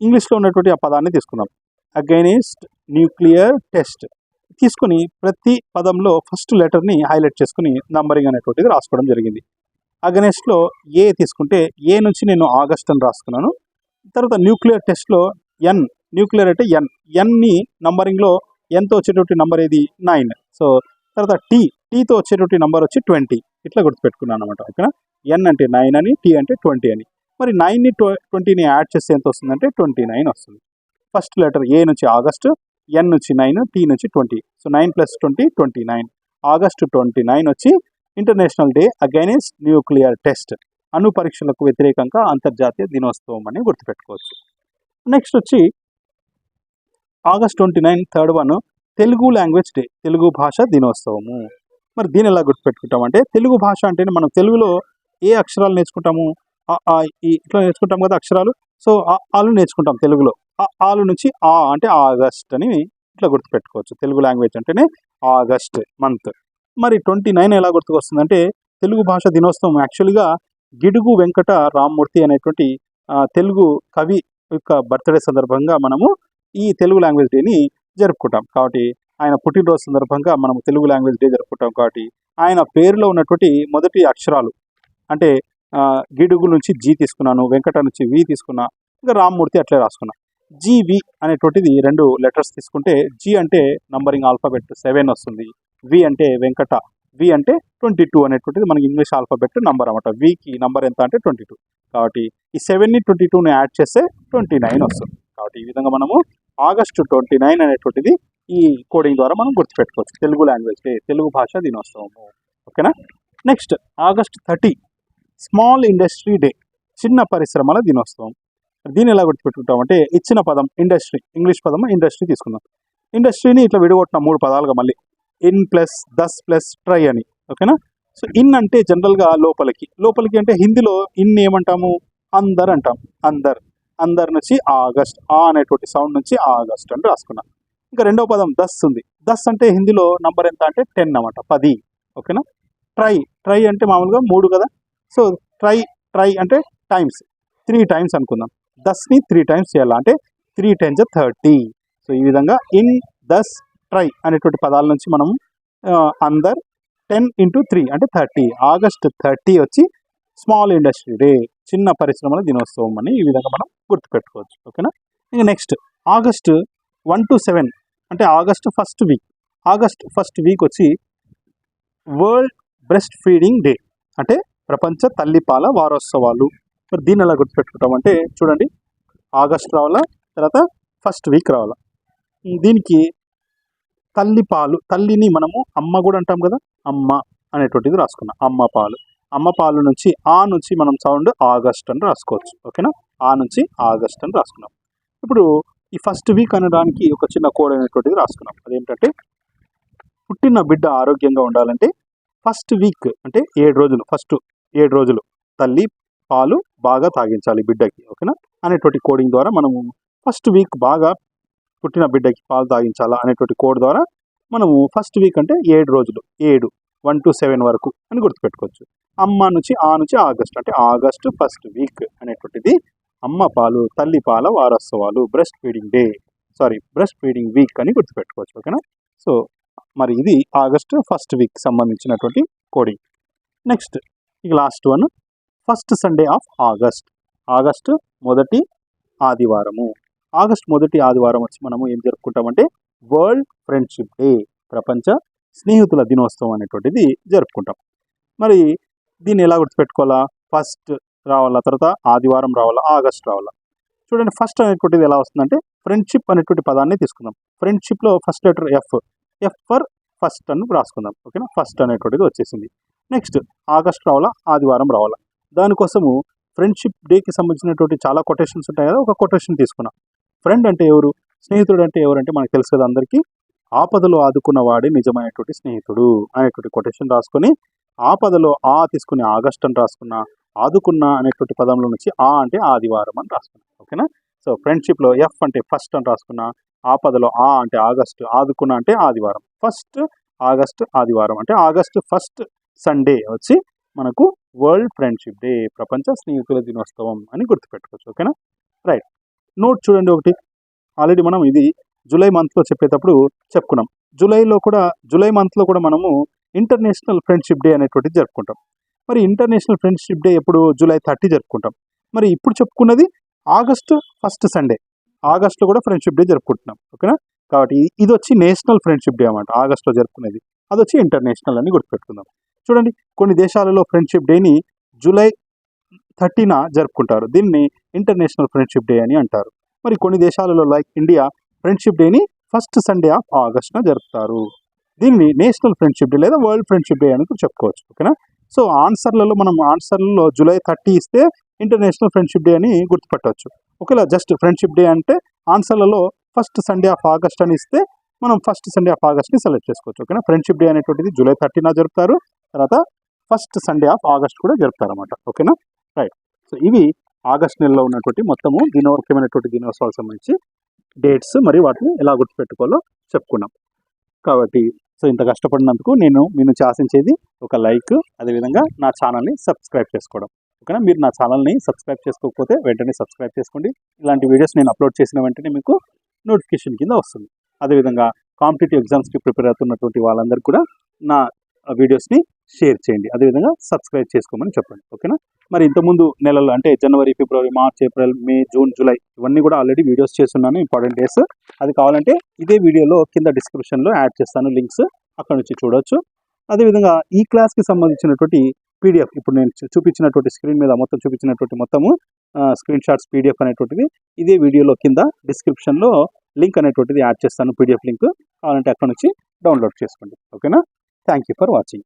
ఇంగ్లీష్లో ఉన్నటువంటి ఆ పదాన్ని తీసుకుందాం, అగైన్స్ట్ న్యూక్లియర్ టెస్ట్. తీసుకుని ప్రతి పదంలో ఫస్ట్ లెటర్ని హైలైట్ చేసుకుని నంబరింగ్ అనేటువంటిది రాసుకోవడం జరిగింది. అగైన్స్ట్లో ఏ తీసుకుంటే ఏ నుంచి నేను ఆగస్ట్ అని రాసుకున్నాను. తర్వాత న్యూక్లియర్ టెస్ట్లో ఎన్, న్యూక్లియర్ అంటే ఎన్ని నంబరింగ్లో ఎంతో వచ్చేటువంటి నంబర్ ఏది 9. సో తర్వాత టీతో వచ్చేటువంటి నంబర్ వచ్చి 20. ఇట్లా గుర్తుపెట్టుకున్నాను అనమాట. ఓకేనా. ఎన్ అంటే 9 అని, టీ అంటే 20 అని. మరి 9ని 20ని యాడ్ చేస్తే ఎంత వస్తుందంటే 29 వస్తుంది. ఫస్ట్ లెటర్ ఏ నుంచి ఆగస్ట్, ఎన్ నుంచి 9, టీ నుంచి 20. సో 9 + 20 29. ఆగస్ట్ 29 వచ్చి international day against nuclear test, అణు పరీక్షలకు వ్యతిరేకంగా అంతర్జాతీయ దినోత్సవం అని గుర్తుపెట్టుకోవచ్చు. నెక్స్ట్ వచ్చి August 29 third one Telugu language day, Telugu భాష దినోత్సవము. మరి దీని ఎలా గుర్తుపెట్టుకుంటామంటే తెలుగు భాష అంటేనే మనం తెలుగులో ఏ అక్షరాలు నేర్చుకుంటాము, ఇట్లా నేర్చుకుంటాం కదా అక్షరాలు. సో ఆలు నేర్చుకుంటాం తెలుగులో. ఆలు నుంచి ఆ అంటే ఆగస్ట్ అని ఇట్లా గుర్తుపెట్టుకోవచ్చు. తెలుగు లాంగ్వేజ్ అంటేనే ఆగస్ట్ మంత్. మరి 29 ఎలా గుర్తుకొస్తుందంటే తెలుగు భాష దినోత్సవం యాక్చువల్గా గిడుగు వెంకట రామ్మూర్తి అనేటువంటి తెలుగు కవి యొక్క బర్త్డే సందర్భంగా మనము ఈ తెలుగు లాంగ్వేజ్ డేని జరుపుకుంటాం. కాబట్టి ఆయన పుట్టినరోజు సందర్భంగా మనం తెలుగు లాంగ్వేజ్ డే జరుపుకుంటాం. కాబట్టి ఆయన పేరులో ఉన్నటువంటి మొదటి అక్షరాలు అంటే గిడుగు నుంచి జీ తీసుకున్నాను, వెంకట నుంచి వి తీసుకున్నా, ఇంకా రామ్మూర్తి అట్లే రాసుకున్నా. జీవి అనేటువంటిది 2 లెటర్స్ తీసుకుంటే జీ అంటే నంబరింగ్ ఆల్ఫాబెట్ 7 వస్తుంది, వి అంటే వెంకట, వి అంటే 22 అనేటువంటిది మనకి ఇంగ్లీష్ ఆల్ఫాబెట్ నంబర్ అనమాట. వికి నంబర్ ఎంత అంటే 22. కాబట్టి ఈ 7ని 22ని యాడ్ చేస్తే 29 వస్తుంది. కాబట్టి ఈ విధంగా మనము August 29 అనేటువంటిది ఈ కోడింగ్ ద్వారా మనం గుర్తుపెట్టుకోవచ్చు. తెలుగు లాంగ్వేజ్ డే, తెలుగు భాష దినోత్సవము. ఓకేనా. Next August 30 small industry day, చిన్న పరిశ్రమల దినోత్సవం. దీన్ని ఎలా గుర్తుపెట్టుకుంటామంటే ఇచ్చిన పదం ఇండస్ట్రీ, ఇంగ్లీష్ పదం ఇండస్ట్రీ తీసుకుందాం. ఇండస్ట్రీని ఇట్లా విడగొట్టిన 3 పదాలుగా మళ్ళీ ఇన్ ప్లస్ దస్ ప్లస్ ట్రై అని. ఓకేనా. సో ఇన్ అంటే జనరల్గా లోపలికి అంటే హిందీలో ఇన్ ఏమంటాము, అందర్ అంటాం. అందర్ నుంచి ఆగస్ట్, ఆ అనేటువంటి సౌండ్ నుంచి ఆగస్ట్ అని రాసుకున్నాం. ఇంకా రెండవ పదం దస్ ఉంది. దస్ అంటే హిందీలో నంబర్ ఎంత అంటే 10 అన్నమాట, 10. ఓకేనా. ట్రై అంటే మామూలుగా 3 కదా. సో ట్రై అంటే టైమ్స్, 3 టైమ్స్ అనుకుందాం. దస్ని 3 టైమ్స్ చేయాలా అంటే 3 10 30. సో ఈ విధంగా ఇన్ దస్ ట్రై అనేటువంటి పదాల నుంచి మనం అందర్ 10 × 3 అంటే 30. August 30 వచ్చి స్మాల్ ఇండస్ట్రీ డే, చిన్న పరిశ్రమల దినోత్సవం అని ఈ విధంగా మనం గుర్తుపెట్టుకోవచ్చు. ఓకేనా. ఇంకా నెక్స్ట్ August 1 to 7 అంటే ఆగస్ట్ ఫస్ట్ వీక్ వచ్చి వరల్డ్ బ్రెస్ట్ ఫీడింగ్ డే అంటే ప్రపంచ తల్లిపాల వారోత్సవాలు. మరి దీన్ని ఎలా గుర్తుపెట్టుకుంటామంటే చూడండి, ఆగస్ట్ రావాలా, తర్వాత ఫస్ట్ వీక్ రావాలా. దీనికి తల్లిని మనము అమ్మ కూడా అంటాం కదా, అమ్మ అనేటువంటిది రాసుకున్నాం. అమ్మ పాలు నుంచి నుంచి మనం సౌండ్ ఆగస్ట్ అని రాసుకోవచ్చు. ఓకేనా. నుంచి ఆగస్ట్ అని రాసుకున్నాం. ఇప్పుడు ఈ ఫస్ట్ వీక్ అనడానికి ఒక చిన్న కోడ్ అనేటువంటిది రాసుకున్నాం. అదేంటంటే పుట్టిన బిడ్డ ఆరోగ్యంగా ఉండాలంటే ఫస్ట్ వీక్ అంటే 7 రోజులు, ఫస్ట్ 7 రోజులు తల్లి పాలు బాగా తాగించాలి బిడ్డకి. ఓకేనా. అనేటువంటి కోడింగ్ ద్వారా మనము ఫస్ట్ వీక్ బాగా పుట్టిన బిడ్డకి పాలు తాగించాలా అనేటువంటి కోడ్ ద్వారా మనము ఫస్ట్ వీక్ అంటే 7 రోజులు, 1 to 7 వరకు అని గుర్తుపెట్టుకోవచ్చు. అమ్మ నుంచి ఆగస్ట్ అంటే ఆగస్ట్ ఫస్ట్ వీక్ అనేటువంటిది అమ్మ పాలు తల్లి పాల వారోత్సవాలు, బ్రెస్ట్ ఫీడింగ్ వీక్ అని గుర్తుపెట్టుకోవచ్చు. ఓకేనా. సో మరి ఇది ఆగస్ట్ ఫస్ట్ వీక్ సంబంధించినటువంటి కోడింగ్. నెక్స్ట్ ఇక last one first Sunday off August మొదటి ఆదివారము. ఆగస్ట్ మొదటి ఆదివారం వచ్చి మనము ఏం జరుపుకుంటామంటే వరల్డ్ ఫ్రెండ్షిప్ డే, ప్రపంచ స్నేహితుల దినోత్సవం అనేటువంటిది జరుపుకుంటాం. మరి దీన్ని ఎలా గుర్తుపెట్టుకోవాలా, ఫస్ట్ రావాలా, తర్వాత ఆదివారం రావాలా, ఆగస్ట్ రావాలా. చూడండి ఫస్ట్ అనేటువంటిది ఎలా వస్తుందంటే ఫ్రెండ్షిప్ అనేటువంటి పదాన్ని తీసుకుందాం. ఫ్రెండ్షిప్లో first letter F for first అని రాసుకుందాం. ఓకేనా. ఫస్ట్ అనేటువంటిది వచ్చేసింది. నెక్స్ట్ ఆగస్ట్ రావాలా, ఆదివారం రావాలా. దానికోసము ఫ్రెండ్షిప్ డేకి సంబంధించినటువంటి చాలా కొటేషన్స్ ఉంటాయి కదా, ఒక కొటేషన్ తీసుకున్నాం. ఫ్రెండ్ అంటే ఎవరు, స్నేహితుడు అంటే ఎవరంటే మనకు తెలుసు కదా అందరికీ, ఆపదలో ఆదుకున్న వాడే నిజమైనటువంటి స్నేహితుడు అనేటువంటి కొటేషన్ రాసుకొని ఆపదలో తీసుకుని ఆగస్ట్ అని రాసుకున్నా, ఆదుకున్న అనేటువంటి పదంలో నుంచి అంటే ఆదివారం అని రాసుకున్నా. ఓకేనా. సో ఫ్రెండ్షిప్లో ఎఫ్ అంటే ఫస్ట్ అని రాసుకున్నా, ఆపదలో అంటే ఆగస్ట్, ఆదుకున్న అంటే ఆదివారం. ఫస్ట్ ఆగస్ట్ ఆదివారం అంటే ఆగస్ట్ ఫస్ట్ సండే వచ్చి మనకు వరల్డ్ ఫ్రెండ్షిప్ డే, ప్రపంచ స్నేహితుల దినోత్సవం అని గుర్తుపెట్టుకోవచ్చు. ఓకేనా. రైట్. నోట్ చూడండి ఒకటి, ఆల్రెడీ మనం ఇది జూలై మంత్లో చెప్పేటప్పుడు చెప్పుకున్నాం. జూలై మంత్లో కూడా మనము ఇంటర్నేషనల్ ఫ్రెండ్షిప్ డే అనేటువంటిది జరుపుకుంటాం. మరి ఇంటర్నేషనల్ ఫ్రెండ్షిప్ డే ఎప్పుడు జూలై 30 జరుపుకుంటాం. మరి ఇప్పుడు చెప్పుకున్నది ఆగస్ట్ ఫస్ట్ సండే, ఆగస్ట్లో కూడా ఫ్రెండ్షిప్ డే జరుపుకుంటున్నాం. ఓకేనా. కాబట్టి ఇది వచ్చి నేషనల్ ఫ్రెండ్షిప్ డే అన్నమాట, ఆగస్ట్లో జరుపుకునేది. అది వచ్చి ఇంటర్నేషనల్ అని గుర్తుపెట్టుకుందాం. చూడండి కొన్ని దేశాలలో ఫ్రెండ్షిప్ డేని జూలై 30న జరుపుకుంటారు, దీన్ని ఇంటర్నేషనల్ ఫ్రెండ్షిప్ డే అని అంటారు. మరి కొన్ని దేశాలలో లైక్ ఇండియా ఫ్రెండ్షిప్ డేని ఫస్ట్ సండే ఆఫ్ ఆగస్ట్న జరుపుతారు, దీన్ని నేషనల్ ఫ్రెండ్షిప్ డే లేదా వరల్డ్ ఫ్రెండ్షిప్ డే అని కూడా చెప్పుకోవచ్చు. ఓకేనా. సో ఆన్సర్లలో జూలై 30 ఇస్తే ఇంటర్నేషనల్ ఫ్రెండ్షిప్ డే అని గుర్తుపెట్టవచ్చు. ఒకవేళ జస్ట్ ఫ్రెండ్షిప్ డే అంటే ఆన్సర్లలో ఫస్ట్ సండే ఆఫ్ ఆగస్ట్ అని ఇస్తే మనం ఫస్ట్ సండే ఆఫ్ ఆగస్ట్ని సెలెక్ట్ చేసుకోవచ్చు. ఓకేనా. ఫ్రెండ్షిప్ డే అనేటువంటిది జూలై 30 జరుపుతారు, తర్వాత ఫస్ట్ సండే ఆఫ్ ఆగస్ట్ కూడా జరుపుతారు అన్నమాట. ఓకేనా. రైట్. సో ఇవి ఆగస్ట్ నెలలో ఉన్నటువంటి మొత్తము ముఖ్యమైనటువంటి దినోత్సవాలకు సంబంధించి డేట్స్ మరియు వాటిని ఎలా గుర్తుపెట్టుకోవాలో చెప్పుకున్నాం. కాబట్టి సో ఇంత కష్టపడినందుకు నేను మీ నుంచి ఆశించేది ఒక లైక్, అదేవిధంగా నా ఛానల్ని సబ్స్క్రైబ్ చేసుకోవడం. ఓకేనా. మీరు నా ఛానల్ని సబ్స్క్రైబ్ చేసుకోకపోతే వెంటనే సబ్స్క్రైబ్ చేసుకోండి. ఇలాంటి వీడియోస్ నేను అప్లోడ్ చేసిన వెంటనే మీకు నోటిఫికేషన్ కింద వస్తుంది. అదేవిధంగా కాంపిటేటివ్ ఎగ్జామ్స్కి ప్రిపేర్ అవుతున్నటువంటి వాళ్ళందరికీ కూడా నా వీడియోస్ని షేర్ చేయండి, అదేవిధంగా సబ్స్క్రైబ్ చేసుకోమని చెప్పండి. ఓకేనా. మరి ఇంతకుముందు నెలలు అంటే జనవరి, ఫిబ్రవరి, మార్చ్, ఏప్రిల్, మే, జూన్, జూలై ఇవన్నీ కూడా ఆల్రెడీ వీడియోస్ చేస్తున్నాను, ఇంపార్టెంట్ డేస్. అది కావాలంటే ఇదే వీడియోలో కింద డిస్క్రిప్షన్లో యాడ్ చేస్తాను లింక్స్, అక్కడ నుంచి చూడవచ్చు. అదేవిధంగా ఈ క్లాస్కి సంబంధించినటువంటి పీడిఎఫ్ ఇప్పుడు నేను చూపించినటువంటి స్క్రీన్ మీద మొత్తం చూపించినటువంటి మొత్తము స్క్రీన్ షాట్స్ పీడిఎఫ్ అనేటువంటిది ఇదే వీడియోలో కింద డిస్క్రిప్షన్లో లింక్ అనేటువంటిది యాడ్ చేస్తాను, పీడిఎఫ్ లింక్. కావాలంటే అక్కడ నుంచి డౌన్లోడ్ చేసుకోండి. ఓకేనా. Thank you for watching.